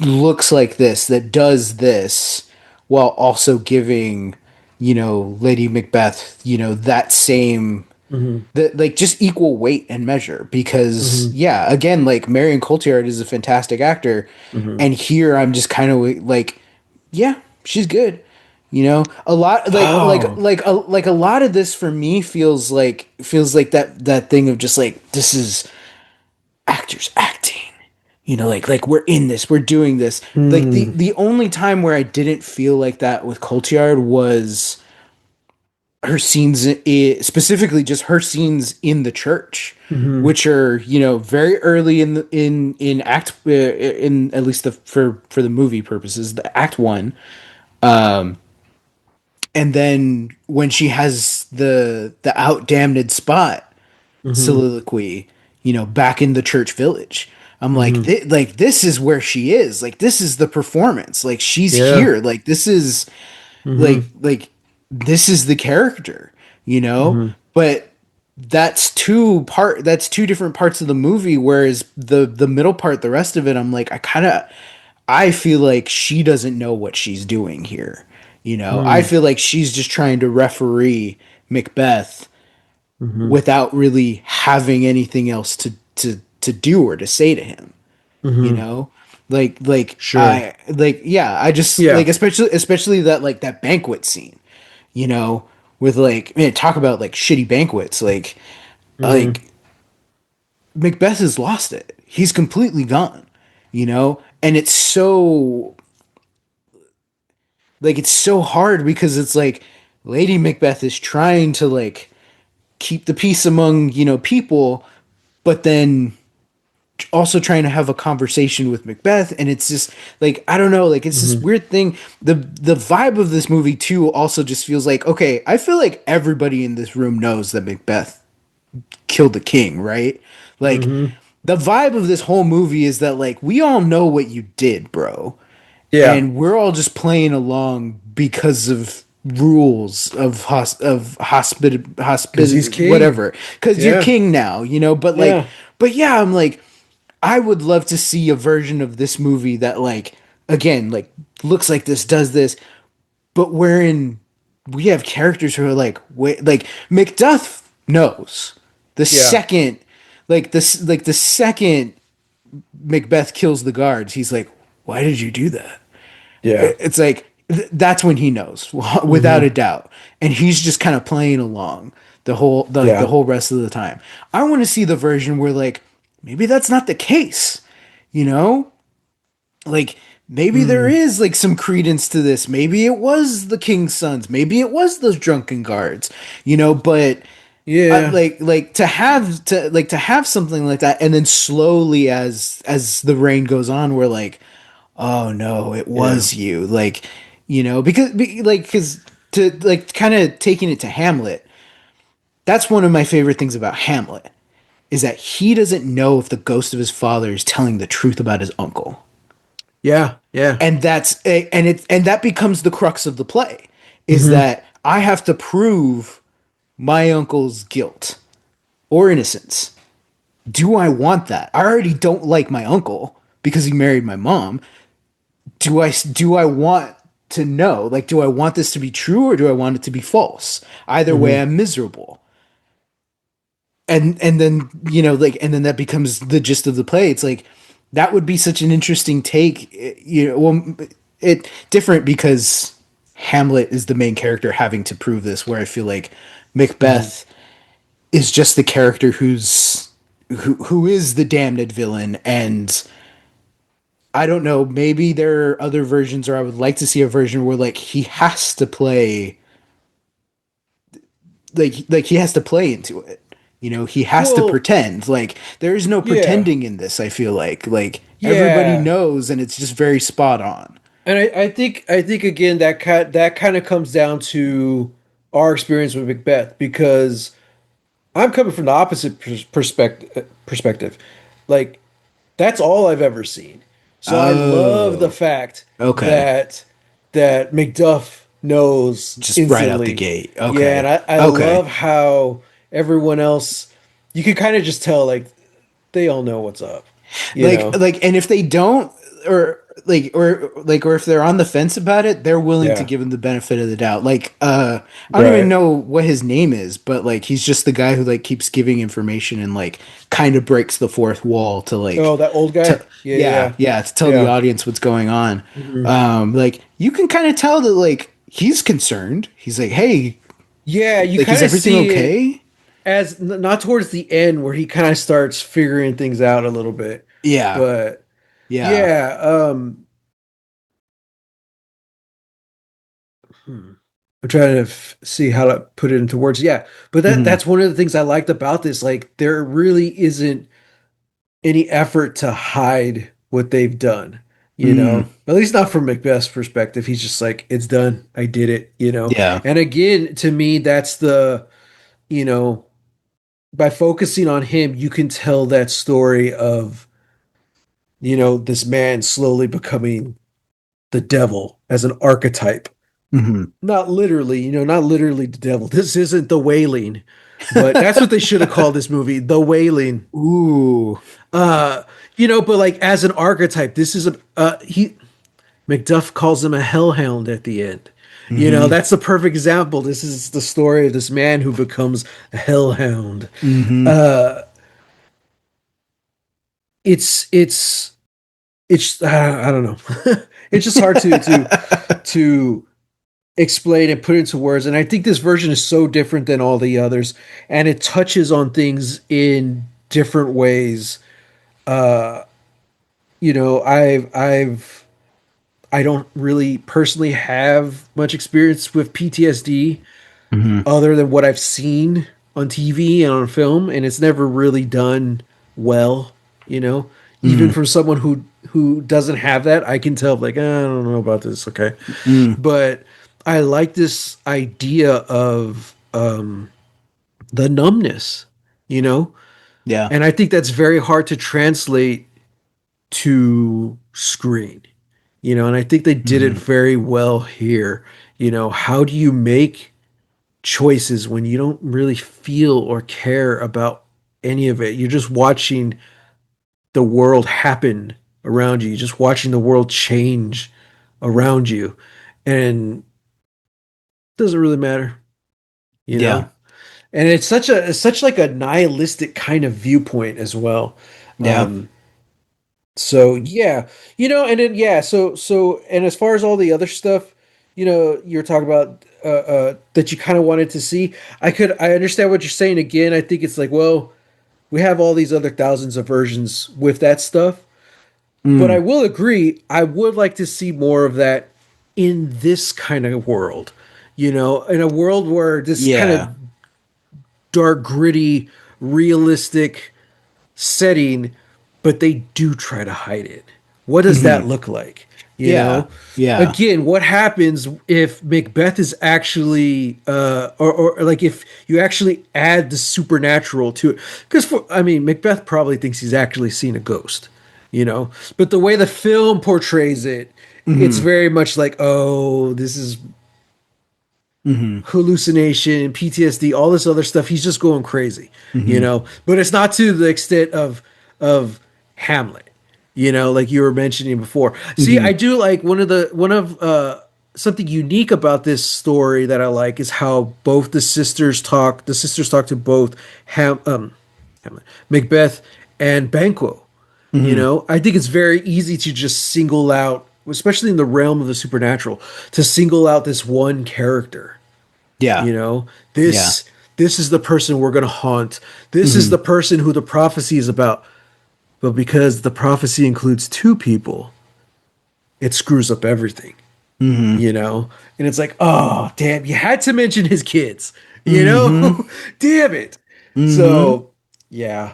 looks like this, that does this, while also giving, you know, Lady Macbeth, you know, that same, Mhm. that like just equal weight and measure. Because Mhm. yeah, again, like Marion Cotillard is a fantastic actor, Mhm. and here I'm just kind of like, yeah, she's good. You know, a lot Oh. like a lot of this for me feels like that thing of just like this is actors acting, you know, like we're in this, we're doing this. Like Hmm. the only time where I didn't feel like that with Coltyard was her scenes, specifically just her scenes in the church, Hmm. which are, very early in in act, in at least the for the movie purposes, the act one. And then when she has the out damned spot Hmm. soliloquy, back in the church village. I'm like, Hmm. like this is where she is. Like this is the performance. Like she's Yeah. here. Like this is Hmm. this is the character, you know? Hmm. But that's two different parts of the movie, whereas the middle part, the rest of it, I'm like, I feel like she doesn't know what she's doing here. I Hmm. feel like she's just trying to referee Macbeth Hmm. without really having anything else to do or to say to him, you Hmm. know? Like Sure. yeah, I just like, Yeah. especially that, like, that banquet scene, with, like, man, talk about like shitty banquets, Hmm. like Macbeth has lost it. He's completely gone, and it's so hard because it's like Lady Macbeth is trying to, like, keep the peace among, people, but then also trying to have a conversation with Macbeth, and it's just like, I don't know, like, it's this Hmm. weird thing. The vibe of this movie too also just feels like, okay, I feel like everybody in this room knows that Macbeth killed the king, right? Like, Hmm. the vibe of this whole movie is that, like, we all know what you did, bro, Yeah. and we're all just playing along because of rules of Because he's king. whatever, because you're Yeah. king now, but like, Yeah. but yeah, I'm like, I would love to see a version of this movie that, like, again, like, looks like this, does this, but wherein we have characters who are like, wait, like Macduff knows the Yeah. second, like the second Macbeth kills the guards, he's like, why did you do that? Yeah. It's like, that's when he knows without a Hmm. doubt, and he's just kind of playing along the Yeah. whole rest of the time. I want to see the version where, like, maybe that's not the case, you know like, maybe there Mm. is, like, some credence to this. Maybe it was the king's sons, maybe it was those drunken guards, but Yeah. to have something like that, and then slowly, as the rain goes on, we're like, oh no, it Yeah. was you, like, because to, like, kind of taking it to Hamlet, that's one of my favorite things about Hamlet, is that he doesn't know if the ghost of his father is telling the truth about his uncle. Yeah. Yeah. And that becomes the crux of the play, is Hmm. that I have to prove my uncle's guilt or innocence. Do I want that? I already don't like my uncle because he married my mom. Do I want to know? Like, do I want this to be true, or do I want it to be false? Either way, Hmm. I'm miserable. And then, like, and then that becomes the gist of the play. It's like, that would be such an interesting take, well, it different because Hamlet is the main character having to prove this, where I feel like Hmm. Macbeth is just the character who is the damned villain. And I don't know, maybe there are other versions, or I would like to see a version where, like, he has to play, like he has to play into it. He has to Well, pretend. Like, there is no yeah. pretending in this. I feel like everybody Yeah. knows, and it's just very spot on. And I think again that kind of comes down to our experience with Macbeth because I'm coming from the opposite perspective. Like that's all I've ever seen. So I love the Oh, fact okay. that Macduff knows Just right out the instantly. gate. Yeah, and Okay. I Okay. love how everyone else you can kind of just tell like they all know what's up, you know? And if they don't, or if they're on the fence about it, they're willing to Yeah. give him the benefit of the doubt. Like, I don't even Right. know what his name is, but, like, he's just the guy who, like, keeps giving information and, like, kind of breaks the fourth wall to, like, Oh, that old to guy? Yeah, yeah, yeah. yeah, to tell the Yeah. audience what's going on. Hmm. Like, you can kind of tell that, like, he's concerned. He's like, hey, Yeah, you like, is kind of everything see it okay? as not towards the end where he kind of starts figuring things out a little bit. Yeah, But yeah. yeah, hmm. I'm trying to see how to put it into words. Yeah, but Hmm. that's one of the things I liked about this. Like, there really isn't any effort to hide what they've done. Mm. At least not from Macbeth's perspective. He's just like, it's done. I did it. Yeah. And again, to me, that's you know, by focusing on him, you can tell that story of this man slowly becoming the devil as an archetype. Hmm. Not literally the devil. This isn't the Wailing, but that's what they should have called this movie, The Wailing. Ooh. Uh, but like as an archetype, this is a he Macduff calls him a hellhound at the end. Hmm. That's the perfect example. This is the story of this man who becomes a hellhound. Hmm. Uh, it's it's I don't know. It's just hard to explain and put into words. And I think this version is so different than all the others, and it touches on things in different ways. Uh, I don't really personally have much experience with PTSD Hmm. other than what I've seen on TV and on film, and it's never really done well, you know. Even Hmm. from someone who doesn't have that, I can tell like, I don't know about this, okay. Hmm. But I like this idea of the numbness, you know, Yeah. and I think that's very hard to translate to screen, and I think they did it Hmm. very well here. How do you make choices when you don't really feel or care about any of it? You're just watching the world happen around you, you're just watching the world change around you, and it doesn't really matter, you Yeah. know? And it's such like a nihilistic kind of viewpoint as well. Yeah. Um, So yeah, and then yeah, and as far as all the other stuff, you're talking about that you kind of wanted to see. I understand what you're saying. Again, I think it's like, well, we have all these other thousands of versions with that stuff, but I Mm. will agree, I would like to see more of that in this kind of world. In a world where this kind of Yeah. dark, gritty, realistic setting, but they do try to hide it. What does that Hmm. look like? You Yeah. know, Yeah. Again, what happens if Macbeth is actually, or like if you actually add the supernatural to it? Because I mean, Macbeth probably thinks he's actually seen a ghost, but the way the film portrays it, it's Hmm. very much like, oh, this is Hmm. hallucination, PTSD, all this other stuff. He's just going crazy, Hmm. But it's not to the extent of Hamlet, like you were mentioning before. See, Hmm. I do like one of something unique about this story that I like is how both the sisters talk to both Hamlet, Macbeth and Banquo. Hmm. I think it's very easy to just single out, especially in the realm of the supernatural, to single out this one character. Yeah. You know, Yeah. this is the person we're going to haunt. This is Hmm. the person who the prophecy is about. But because the prophecy includes two people, it screws up everything, Hmm. And it's like, oh, damn, you had to mention his kids, Hmm. Damn it. Hmm. So, yeah.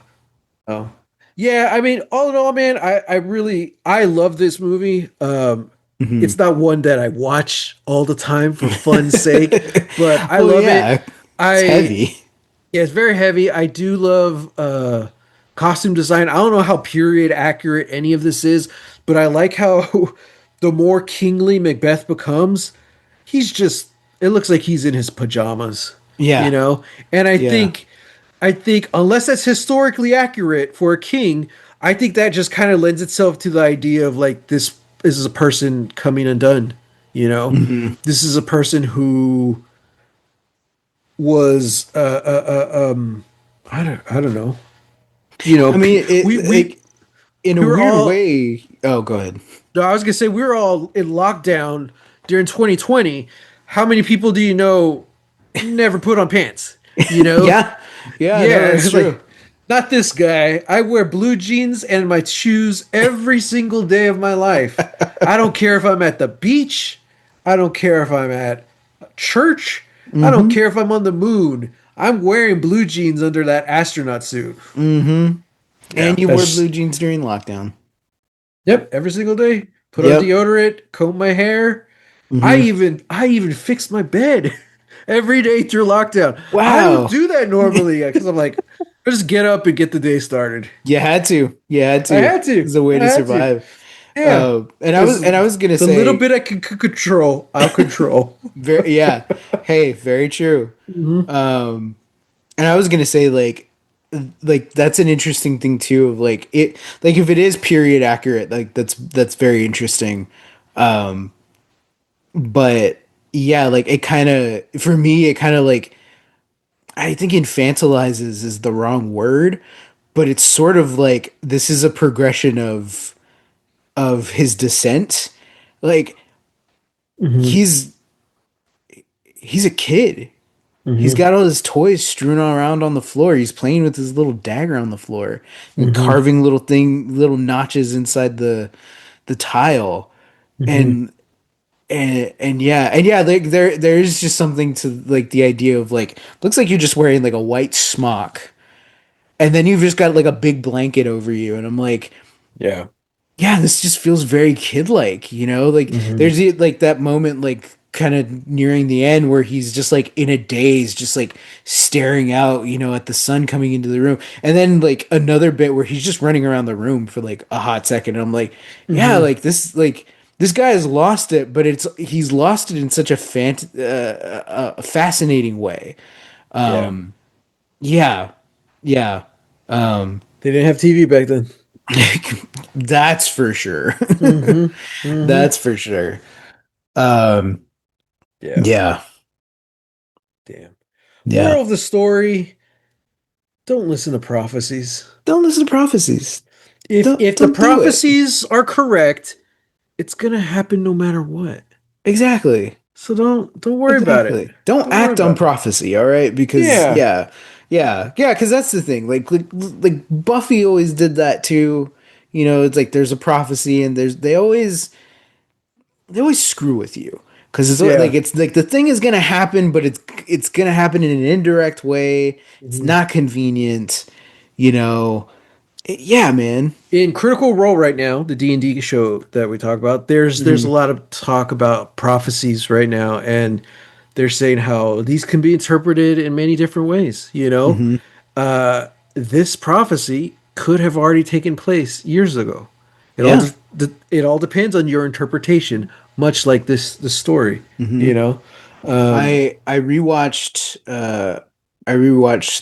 Oh. Yeah, I mean, all in all, man, I love this movie. Hmm. It's not one that I watch all the time for fun's sake, but I Well, love it. yeah. It's I heavy. Yeah, it's very heavy. I do love costume design. I don't know how period accurate any of this is, but I like how the more kingly Macbeth becomes, he's just it looks like he's in his pajamas, you Yeah. know? And Yeah. I think unless that's historically accurate for a king, I think that just kind of lends itself to the idea of like this is a person coming undone, you know? Hmm. This is a person who was I don't know. I mean, We it like in a we were weird all way. Oh, go ahead. no, I was gonna say we were all in lockdown during 2020. How many people do you know never put on pants? You know? Yeah. Yeah. No, Yeah, that's it's like true. not this guy. I wear blue jeans and my shoes every single day of my life. I don't care if I'm at the beach. I don't care if I'm at Church? I don't Mm-hmm. care if I'm on the moon. I'm wearing blue jeans under that astronaut suit. Mm-hmm. And Yeah, you wore blue that's jeans during lockdown. yep. Every single day, put on Yep. deodorant, comb my hair. Mm-hmm. I even fixed my bed every day through lockdown. I don't Wow. do that normally because I'm like, I just get up and get the day started. You had to. You had I to. had to. It's a way I to had to. survive. Yeah, because And I was gonna the little say, bit I can control, I'll control. very yeah. Hey, very true. Hmm. Um, and I was gonna say like that's an interesting thing too of like it like if it is period accurate, like that's very interesting. Um, but yeah, like it kind of for me, it kind of like I think infantilizes is the wrong word, but it's sort of like this is a progression of his descent. Like Hmm. he's he's a kid. He's Hmm. got all his toys strewn around on the floor. He's playing with his little dagger on the floor and Hmm. carving little notches inside the tile. Hmm. And and yeah, like there's just something to like the idea of like looks like you're just wearing like a white smock, and then you've just got like a big blanket over you, and I'm like, Yeah. yeah, this just feels very kid-like, you know? Like Hmm. there's like that moment like kind of nearing the end where he's just like in a daze, just like staring out, you know, at the sun coming into the room. And then like another bit where he's just running around the room for like a hot second. And I'm yeah, Hmm. like this guy has lost it, but he's lost it in such a fascinating way. Yeah. Yeah. Yeah. Um They didn't have TV back then. that's for sure. Hmm. Hmm. That's for sure. Um, Yeah. yeah, Damn. yeah. Moral of the story: don't listen to prophecies. Don't listen to prophecies. If the Don't do it. prophecies are correct, it's gonna happen no matter what. Exactly. So don't worry about it. Exactly. Don't Don't worry act on about it. prophecy, all right? Because Yeah. yeah, because that's the thing. Like Buffy always did that too. You know, it's like there's a prophecy, and they always screw with you because Yeah. it's like the thing is gonna happen, but it's gonna happen in an indirect way. It's Mhm. not convenient. You know, yeah, man. In Critical Role right now, the D&D show that we talk about, there's a Hmm. lot of talk about prophecies right now, and they're saying how these can be interpreted in many different ways. Hmm. This prophecy could have already taken place years ago. Yeah. It all depends on your interpretation, much like this story. Hmm. You know. Um, I rewatched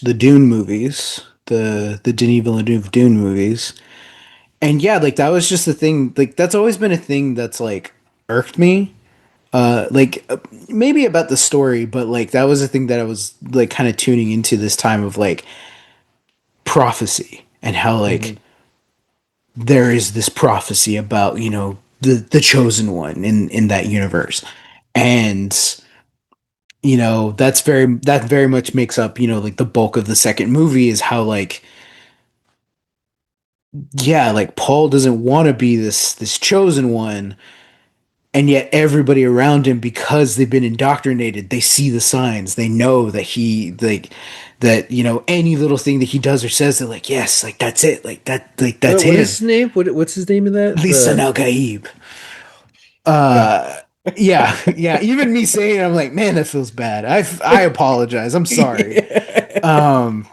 the Dune movies, the Denis Villeneuve Dune movies. And yeah, like that was just the thing, like that's always been a thing that's like irked me. Maybe about the story, but like that was a thing that I was like kind of tuning into this time of like prophecy and how like mhm. there is this prophecy about, you know, the chosen one in that universe. And you know that very much makes up, you know, like the bulk of the second movie is how like yeah, like Paul doesn't want to be this chosen one, and yet everybody around him, because they've been indoctrinated, they see the signs, they know that he like that, you know, any little thing that he does or says, they're like, yes, like that's it, like that's What is him. his name? What's his name in that? Lisa The Al Gaib. yeah. Yeah, yeah. Even me saying it, I'm like, man, that feels bad. I apologize. I'm sorry. Um,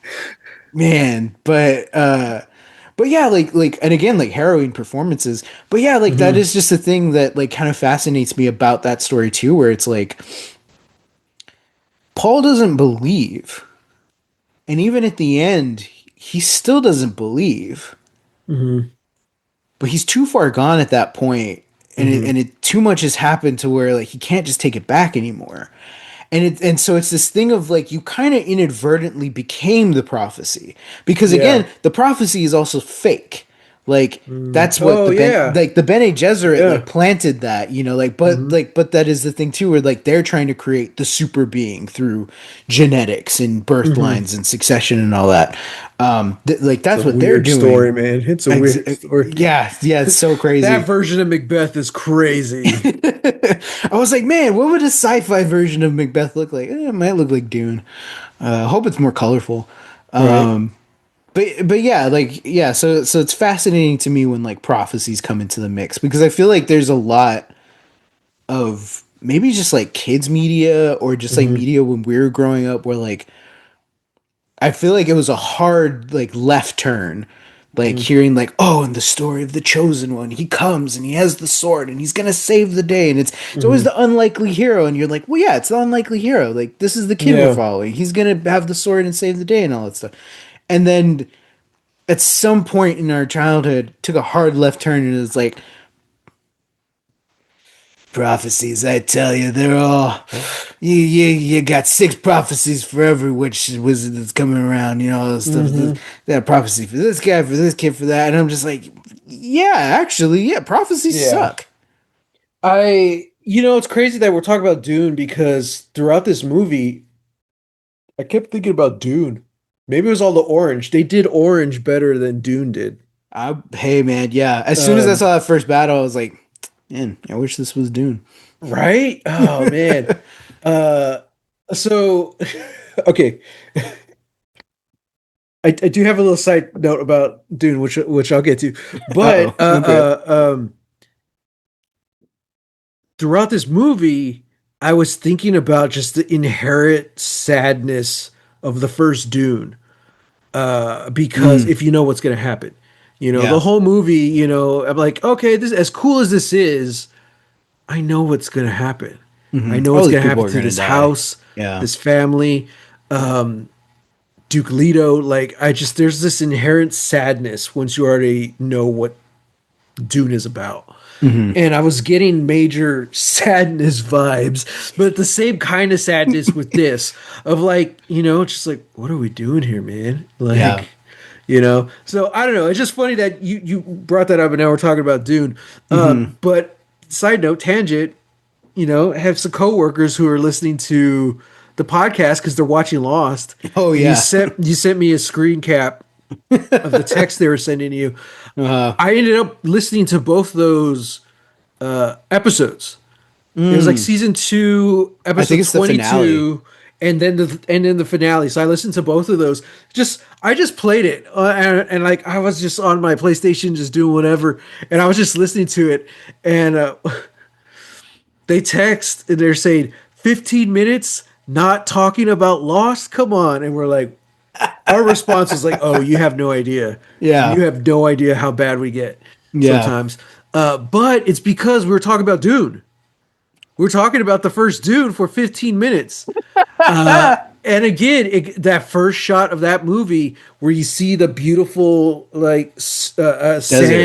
man, but yeah, and again, like harrowing performances. But yeah, like that Hmm. is just the thing that like kind of fascinates me about that story too, where it's like Paul doesn't believe, and even at the end, he still doesn't believe. Hmm. But he's too far gone at that point, Hmm. and it too much has happened to where like he can't just take it back anymore. And so it's this thing of like you kind of inadvertently became the prophecy, because Yeah. again the prophecy is also fake. Like Mm. that's what Oh yeah. the Bene Gesserit like Yeah. planted that, you know, Hmm. but that is the thing too, where like they're trying to create the super being through genetics and birth Hmm. lines and succession and all that. Like It's that's a what they're weird doing. story, man. It's a weird story. Yeah, yeah, it's so That crazy. version of Macbeth is crazy. I was like, man, what would a sci-fi version of Macbeth look like? It might look like Dune. I hope it's more colorful. Right. But yeah, like yeah, so it's fascinating to me when like prophecies come into the mix because I feel like there's a lot of maybe just like kids media or just like Hmm. media when we were growing up where like I feel like it was a hard like left turn. Like Hmm. hearing like, oh, and the story of the chosen one, he comes and he has the sword and he's gonna save the day, and it's always Hmm. the unlikely hero, and you're like, well, yeah, it's the unlikely hero. Like this is the kid we're Yeah. following. He's gonna have the sword and save the day and all that stuff. And then at some point in our childhood, took a hard left turn and it's like, prophecies, I tell you, they're all you got six prophecies for every witch wizard that's coming around, you know, all this stuff. Hmm. That prophecy for this guy, for this kid, for that, and I'm just like, yeah, actually, yeah, prophecies Yeah. suck. It's crazy that we're talking about Dune because throughout this movie, I kept thinking about Dune. Maybe it was all the orange. They did orange better than Dune did. Hey man, yeah. As soon as I Um, saw that first battle, I was like, man, I wish this was Dune. right? Oh man. Uh, so okay. I do have a little side note about Dune, which I'll get to. Uh But oh, okay. throughout this movie, I was thinking about just the inherent sadness of the first Dune. Because Mm, if you know what's going to happen, the yeah. whole movie, I'm like, okay, this as cool as this is, I know what's going to happen. I know All what's these going to people happen are to gonna this die. house, Yeah. this family, um, Duke Leto. Like, there's this inherent sadness once you already know what Dune is about. Hmm. And I was getting major sadness vibes, but the same kind of sadness with this of like, just like, what are we doing here, man? Yeah. So I don't know. It's just funny that you brought that up, and now we're talking about Dune. Hmm. But side note, tangent. Have some coworkers who are listening to the podcast because they're watching Lost, Oh and you yeah. sent me a screen cap of the text they were sending you. uh, I ended up listening to both those episodes. It was like mm, season two, I think episode it's the finale. 22, and then the finale. So I listened to both of those. I just played it, and like I was just on my PlayStation, just doing whatever, and I was just listening to it, and they text and they're saying 15 minutes not talking about Lost. Come on, and we're like, our response was like, "Oh, you have no idea. Yeah. You have no idea how bad we get Yeah. sometimes." But it's because we were talking about Dune. We're talking about the first Dune for 15 minutes. And again, that first shot of that movie where you see the beautiful like sand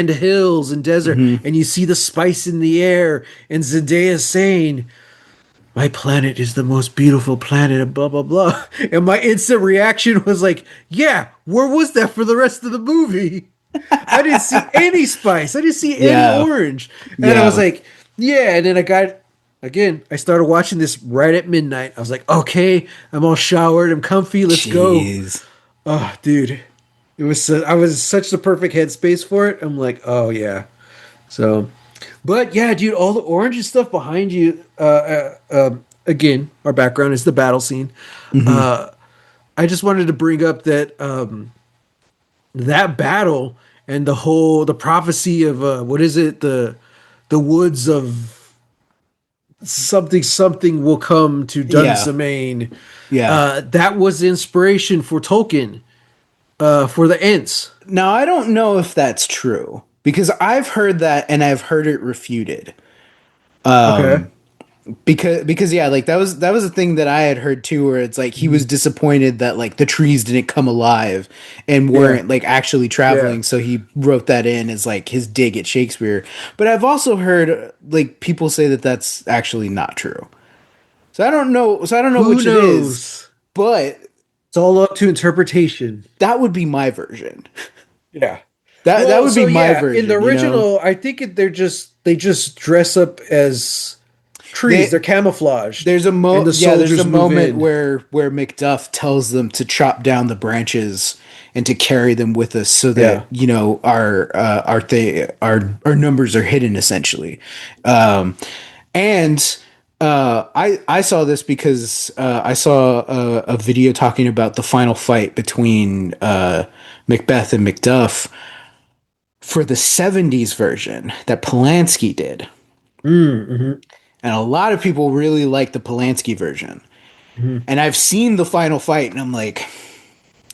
Desert. hills and desert, Hmm. and you see the spice in the air, and Zendaya saying, "My planet is the most beautiful planet," and blah blah blah. And my instant reaction was like, "Yeah, where was that for the rest of the movie?" I didn't see any spice. I didn't see any Yeah. orange. And I was Yeah. like, yeah. And then I started watching this right at midnight. I was like, okay, I'm all showered. I'm comfy. Let's go. Jeez. Oh, dude. I was such the perfect headspace for it. I'm like, oh, yeah. So, but yeah, dude, all the orange and stuff behind you. Again, our background is the battle scene. Hmm. I just wanted to bring up that that battle and the prophecy of what is it, the woods of something will come to Yeah. Dunsamane. Yeah. That was the inspiration for Tolkien, for the Ents. Now I don't know if that's true because I've heard that and I've heard it refuted. Okay. Because yeah, like that was a thing that I had heard too, where it's like he was Mhm. disappointed that like the trees didn't come alive and Yeah. weren't like actually Yeah. traveling, so he wrote that in as like his dig at Shakespeare. But I've also heard like people say that that's actually not true. So I don't know. So I don't know Who which it is, knows? but It's all up to interpretation. that would be my version. Yeah. That Well, would be so my yeah, in the version. You know, original, I think they just dress up as trees. They're they camouflaged, there's a and the there's a soldiers move moment in. where Macduff tells them to chop down the branches and to carry them with us so that Yeah. you know our numbers are hidden essentially, and I saw this because I saw a video talking about the final fight between Macbeth and Macduff for the '70s version that Polanski did, Mm-hmm. and a lot of people really like the Polanski version. Hmm. And I've seen the final fight, and I'm like,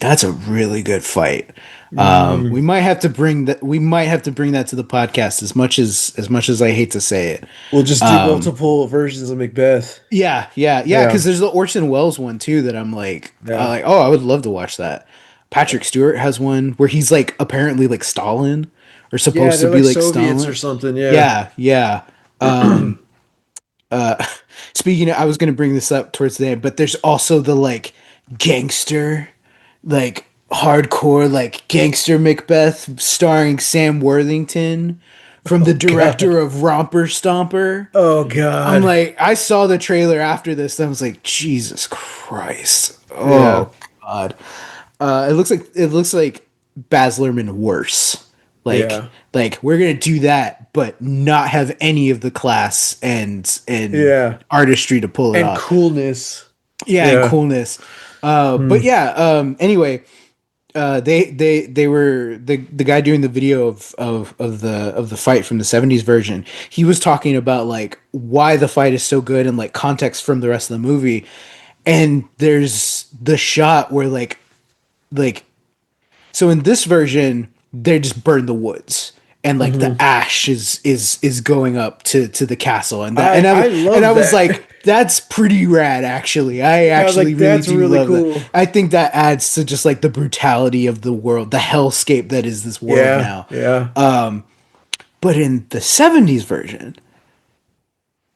that's a really good fight. We Mm. might have to bring that. We might have to bring that to the podcast. As much as I hate to say it. We'll just do Um, multiple versions of Macbeth. yeah. Yeah, Because there's the Orson Welles one too that yeah, oh, I would love to watch that. Patrick Stewart has one where he's like apparently like Stalin or yeah. supposed to They're be like like Soviets or Stalin. something. Yeah. Yeah, yeah. Uh, speaking of, I was going to bring this up towards the end, but there's also the like gangster, like hardcore, like gangster Macbeth starring Sam Worthington from the Oh God. director of Romper Stomper. Oh I'm God. like, I saw the trailer after this. And I was like, Jesus Christ. Yeah, Oh God. It looks like Baz Luhrmann worse. Like yeah, like we're gonna do that, but not have any of the class and yeah. artistry to pull it And off. coolness. Yeah, and Yeah. coolness. But Mm. yeah. Anyway, they were the guy doing the video of the fight from the '70s version. He was talking about like why the fight is so good and like context from the rest of the movie. And there's the shot where like so in this version, they just burn the woods and like the Hmm. ash is going up to the castle and that I I and I love was that. like that's pretty rad actually. I I was actually like, really that's do really love that. cool. I think that adds to just like the brutality of the world, the hellscape that is this world Yeah, now. yeah. But in the '70s version,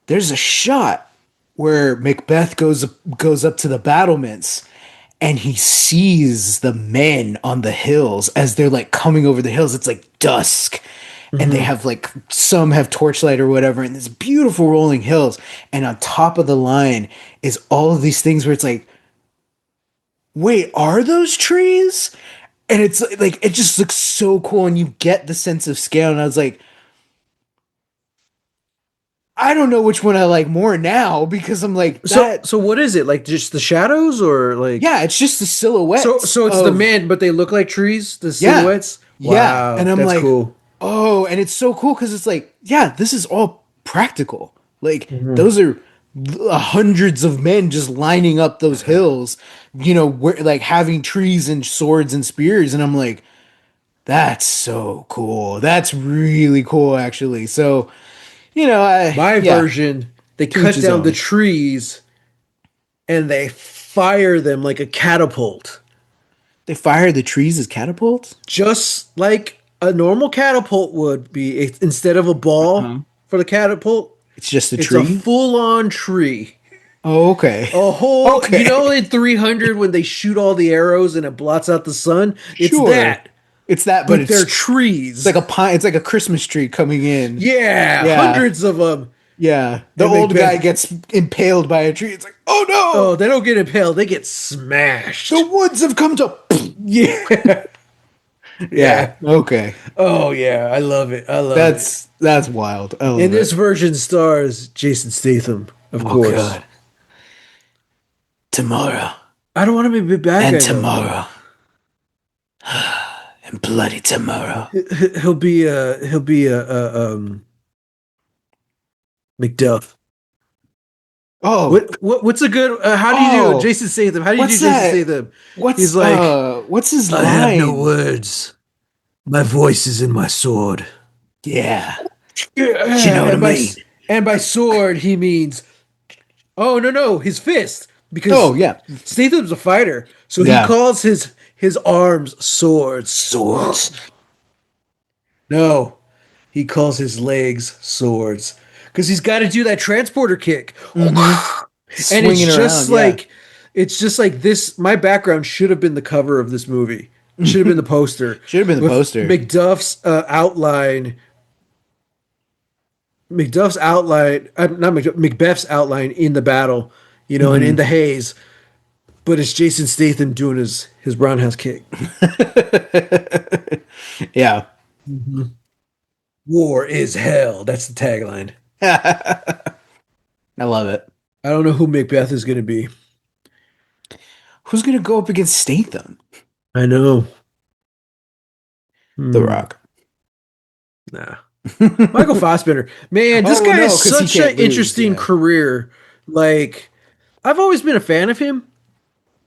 there's a shot where Macbeth goes up to the battlements and he sees the men on the hills as they're like coming over the hills. It's like dusk. And they Hmm. have like some have torchlight or whatever, and this beautiful rolling hills. And on top of the line is all of these things where it's like, wait, are those trees? And it's like it just looks so cool, and you get the sense of scale. And I was like, I don't know which one I like more now because I'm like So that. so what is it? Like just the shadows or like Yeah, it's just the so silhouettes so it's the of man, but they look like trees, the yeah, silhouettes? yeah, and Wow, I'm that's like, cool. oh, and it's so cool because it's like, yeah, this is all practical. Like Hmm. those are hundreds of men just lining up those hills, like having trees and swords and spears, and I'm like, that's so cool. That's really cool, actually. So, My yeah, version, they to each cut his down the own. trees and they fire them like a catapult. They fire the trees as catapults. Just like a normal catapult would be. Instead of a ball Uh-huh. for the catapult, It's just a it's a tree. full-on tree. Oh, okay. A whole, Okay. in 300 when they shoot all the arrows and it blots out the sun, it's Sure. that, It's that, but but they're it's like trees. a pine. It's like a Christmas tree coming in. Yeah, Yeah, hundreds of them. yeah. The And old guy Macbeth, gets impaled by a tree. It's like, oh oh, no, they don't get impaled, they get the smashed. woods have come to. Yeah, Yeah. yeah. Okay. Oh yeah, I love it. I love it. That's wild. I And love this it. version stars Jason Statham, of Oh course. god. Tomorrow I don't want to be a big bad and guy though. tomorrow and bloody tomorrow. He'll be Macduff. Oh. What's a good? How do you do Oh. Jason Statham? How do you do What's Jason that? Statham? He's like, What's his I have no line? words. My voice is in my sword. Yeah. You Yeah, know what I mean? and by sword he means, oh no no, his fist, Oh because yeah. Statham's a fighter, so he Yeah. calls his arms swords. Swords. No, he calls his legs swords because he's got to do that transporter kick. Mm-hmm. And Swinging around, yeah. it's just like this. My background should have been the cover of this movie. Should have been the poster Should have been the with poster. Macduff's outline. Macduff's outline, not Macduff, Macbeth's outline in the battle, and in Hmm. the haze. But it's Jason Statham doing his roundhouse kick. Yeah. War is hell. That's the tagline. I love it. I don't know who Macbeth is going to be. Who's gonna go up against Statham? I know. The Hmm. Rock. Nah. Michael Fassbender. Man, this Oh guy has no, because he such an can't lose. interesting Yeah. career. Like, I've always been a fan of him,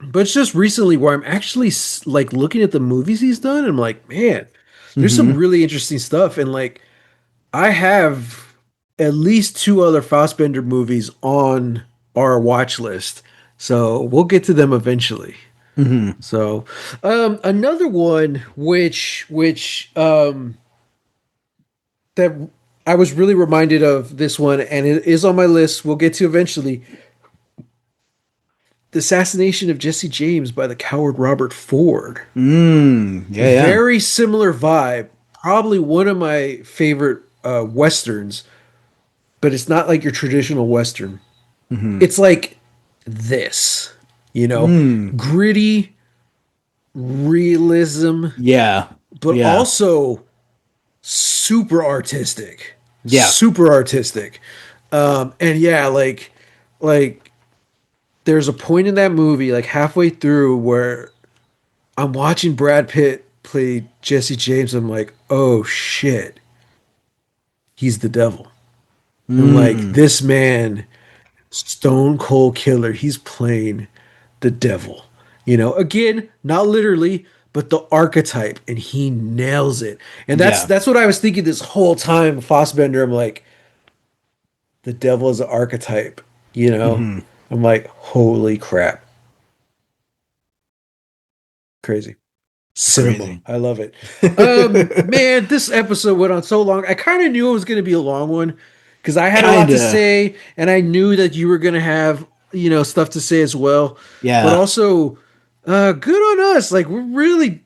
but it's just recently where I'm actually like looking at the movies he's done, and I'm like, man, there's some Hmm. really interesting stuff. And like, I have at least two other Fassbender movies on our watch list, so we'll get to them eventually. Hmm. So, another one which that I was really reminded of this one, and it is on my list. We'll get to eventually. The assassination of Jesse James by the coward Robert Ford. Yeah, yeah. Very similar vibe. Probably one of my favorite westerns, but it's not like your traditional western. Hmm. It's like this, you know, Mm. gritty realism, Yeah. but Yeah. also super artistic, Yeah. super artistic. And yeah, like there's a point in that movie, like halfway through, where I'm watching Brad Pitt play Jesse James. I'm like, oh shit, he's the devil. I'm like, Mm. this man, stone cold killer, he's playing the devil. You know, again, not literally, but the archetype, and he nails it. And that's Yeah. that's what I was thinking this whole time, Fossbender. I'm like, the devil is an archetype, you know? Hmm. I'm like, holy crap. Crazy. Cinema. Crazy. I love it. Man, this episode went on so long. I kind of knew it was going to be a long one because I had a lot to Kinda. say, and I knew that you were going to have, stuff to say as well. But Yeah. also, good on us. Like we're really,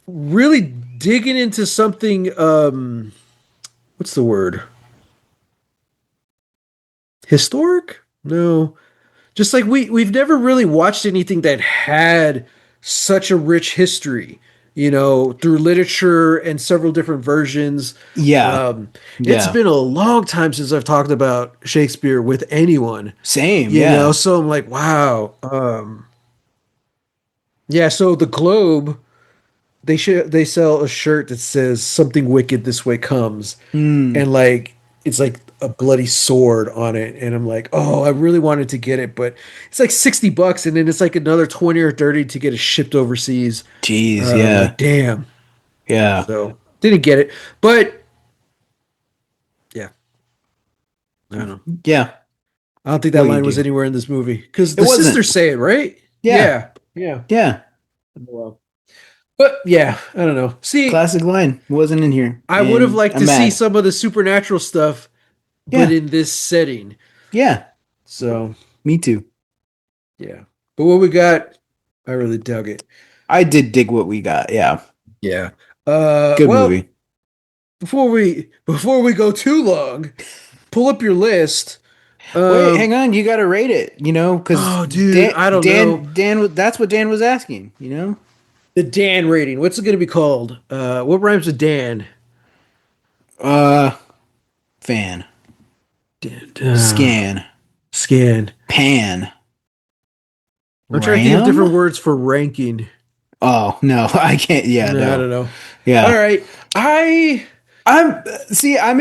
really digging into something. What's the word? Historic? No, just like we've never really watched anything that had such a rich history, through literature and several different versions. Yeah. Um, it's Yeah. been a long time since I've talked about Shakespeare with anyone, Same. Yeah. so I'm like, wow. Yeah, so the Globe, they sell a shirt that says something wicked this way comes, Mm. and like it's like a bloody sword on it, and I'm like, oh, I really wanted to get it, but it's like $60, and then it's like another 20 or 30 to get it shipped overseas. Jeez. I'm Yeah. like, damn. Yeah. So didn't get it, but yeah, I don't know. Yeah. I don't think that What you line was do? anywhere in this movie because It the wasn't. sisters say it, right? Yeah. Yeah, yeah. Yeah. Well, but yeah, I don't know. See, Classic line. Wasn't in here. I would have And liked I'm to see mad. some of the supernatural stuff, but Yeah. in this setting. Yeah. So Me too. yeah, but what we got, I really dug it. I did dig what we got. Yeah. Yeah. Good Well, movie. before we go too long, pull up your list. Wait, Um, hang on. You got to rate it, because oh, dude, Dan, I don't know that's what Dan was asking. the Dan rating. What's it going to be called? What rhymes with Dan? Uh, fan, Dan, scan, scan. pan, I'm trying to think of ram. different words for ranking. Oh, no, I can't. Yeah, Nah, I no. don't know. All Yeah. right, I I'm see. I'm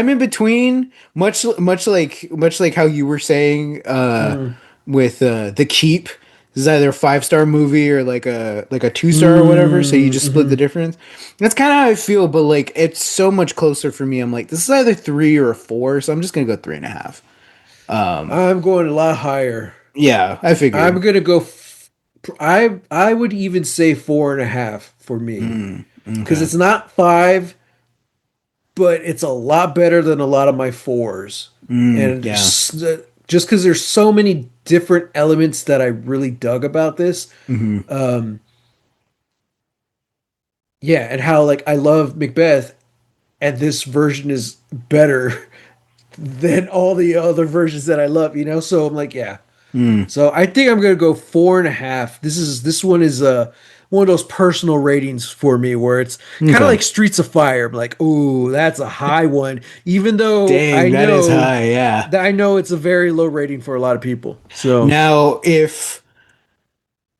in between. Much like how you were saying. mm, With the Keep. This is either a 5-star movie or like a 2-star or whatever. So you just split the mhm. difference. That's kind of how I feel. But like it's so much closer for me. I'm like this is either 3 or a 4. So I'm just gonna go 3.5. I'm going a lot higher. Yeah, I I'm figured. gonna go. I would even say 4.5 for me Mm, because okay. it's not 5, but it's a lot better than a lot of my fours. And Yeah. just because there's so many different elements that I really dug about this. Hmm. Um, yeah, and how like I love Macbeth, and this version is better than all the other versions that I love. So I'm like, yeah. Mm, So I think I'm gonna go 4.5. This one is one of those personal ratings for me where it's kind of Okay. like Streets of Fire. I'm like, ooh, that's a high one, even though Dang, that is high. Yeah. I know it's a very low rating for a lot of people. So Now, if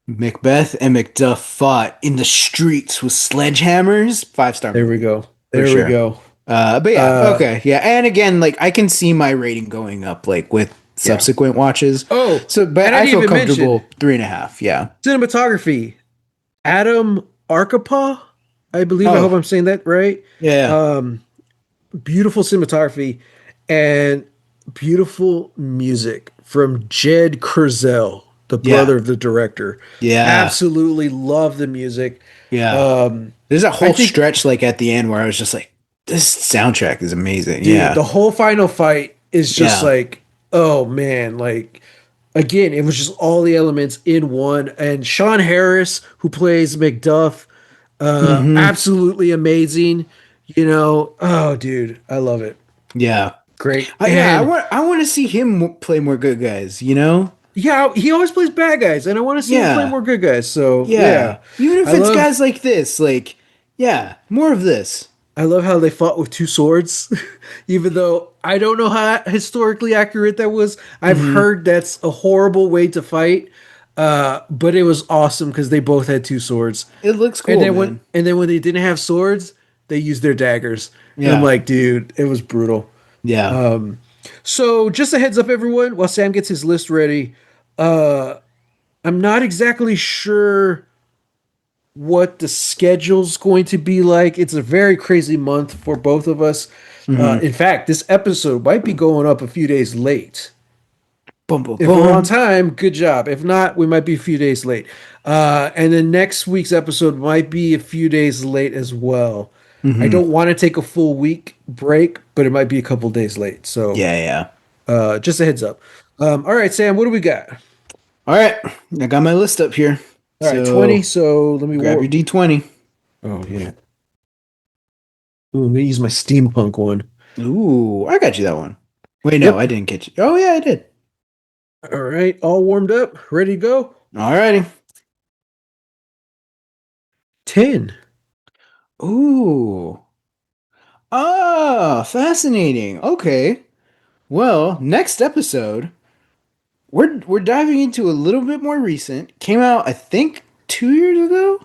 Macbeth and Macduff fought in the streets with sledgehammers, 5-star there we movie go. for There we sure. go. But yeah, Uh, okay, yeah. And again, like I can see my rating going up like with yeah. subsequent watches. Oh, So, but and I I didn't feel even mention comfortable 3.5. Yeah. cinematography. Adam Arkapaw, I believe. I hope Oh, I'm saying that right. yeah, Um, Beautiful cinematography and beautiful music from Jed Kurzel, the yeah, brother of the director. yeah, Absolutely love the music. yeah. Um, There's a I whole think, stretch like at the end where I was just like, this soundtrack is amazing. dude, Yeah, the whole final fight is just yeah. like, oh man, like again, it was just all the elements in one. And Sean Harris, who plays Macduff, Mm-hmm. absolutely amazing. Oh, dude, I love it. Yeah. Great. Yeah, And I want to see him play more good guys, you know? yeah, he always plays bad guys, and I want to see him play Yeah. more good guys. So Yeah. yeah, Even I if it's love guys like this, like, yeah, more of this. I love how they fought with two swords, even though I don't know how historically accurate that was. I've Hmm. heard that's a horrible way to fight, but it was awesome because they both had two swords, It looks and cool, then when man. they didn't have swords, they used their daggers, and I'm Yeah. like, dude, it was brutal. Yeah. So just a heads up, everyone, while Sam gets his list ready, I'm not exactly sure what the schedule's going to be like. It's a very crazy month for both of us. Hmm. In fact, this episode might be going up a few days late. Boom, boom, If we're on boom. time, good job. If not, we might be a few days late. And then next week's episode might be a few days late as well. I Hmm. don't want to take a full week break, but it might be a couple days late. So Yeah, yeah. just a heads up. All right, Sam, what do we got? All right. I got my list up here. All right, 20. So So let me grab your warp. D20. Oh, yeah. Ooh, let me use my steampunk one. Ooh, I got you that one. Wait, no, I Yep. didn't get you. Oh, yeah, I did. All right, all warmed up, ready to go. All righty. 10. Ooh. Ah, fascinating. Okay. Well, next episode, we're diving into a little bit more recent. Came out, I think, 2 years ago.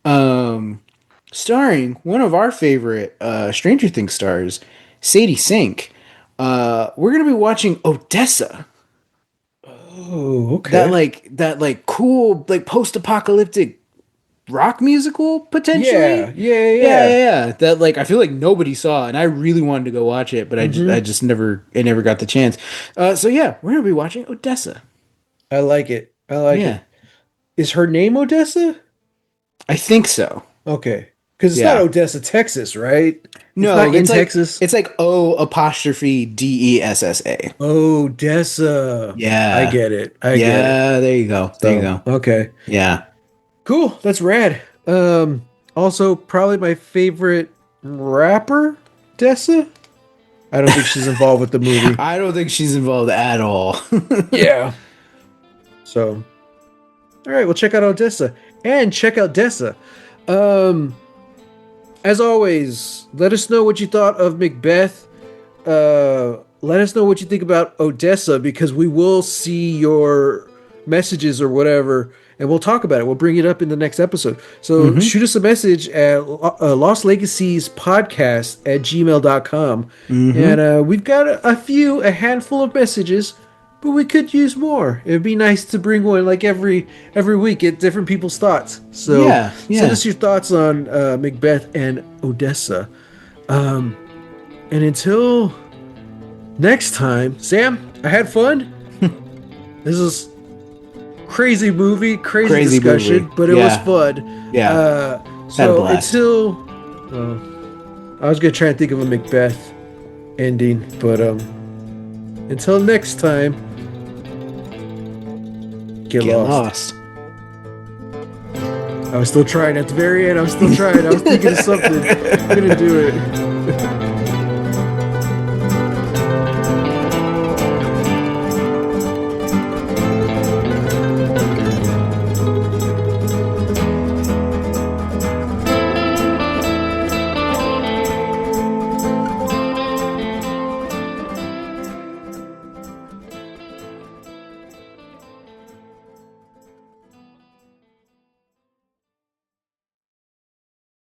Um, Starring one of our favorite Stranger Things stars, Sadie Sink. We're gonna be watching Odessa. Oh, okay. That like cool like post-apocalyptic rock musical Yeah, potentially. yeah, Yeah, yeah, yeah. yeah. That like I feel like nobody saw, and I really wanted to go watch it, but I Mm-hmm. just never got the chance. So yeah, we're gonna be watching Odessa. I like it. I like Yeah, it. Is her name Odessa? I think so. Okay. Because it's not Yeah. Odessa, Texas, right? It's No, not in Texas. it's like O apostrophe Dessa. Odessa. I Yeah, get it. I get it. yeah. There you go. There you So, go. okay. Yeah. Cool. That's rad. Also, probably my favorite rapper, Dessa. I don't think she's involved with the movie. I don't think she's involved at all. Yeah. So, all right, well, check out Odessa and check out Dessa. Um, as always, let us know what you thought of Macbeth. Let us know what you think about Odessa because we will see your messages or whatever and we'll talk about it. We'll bring it up in the next episode. So Hmm. shoot us a message at Lost Legacies podcast at gmail.com. And Hmm. we've got a handful of messages, but we could use more. It'd be nice to bring one like every week, get different people's thoughts. So Yeah, send yeah. us your thoughts on Macbeth and Odessa. And until next time, Sam, I had fun. This is crazy movie, crazy Crazy movie. discussion, but it was Yeah, fun. yeah. Had a So blast. well, I was gonna try and think of a Macbeth ending, but until next time, get Get lost. lost. I was still trying at the very end. I was still trying. I was thinking of something. I'm gonna do it.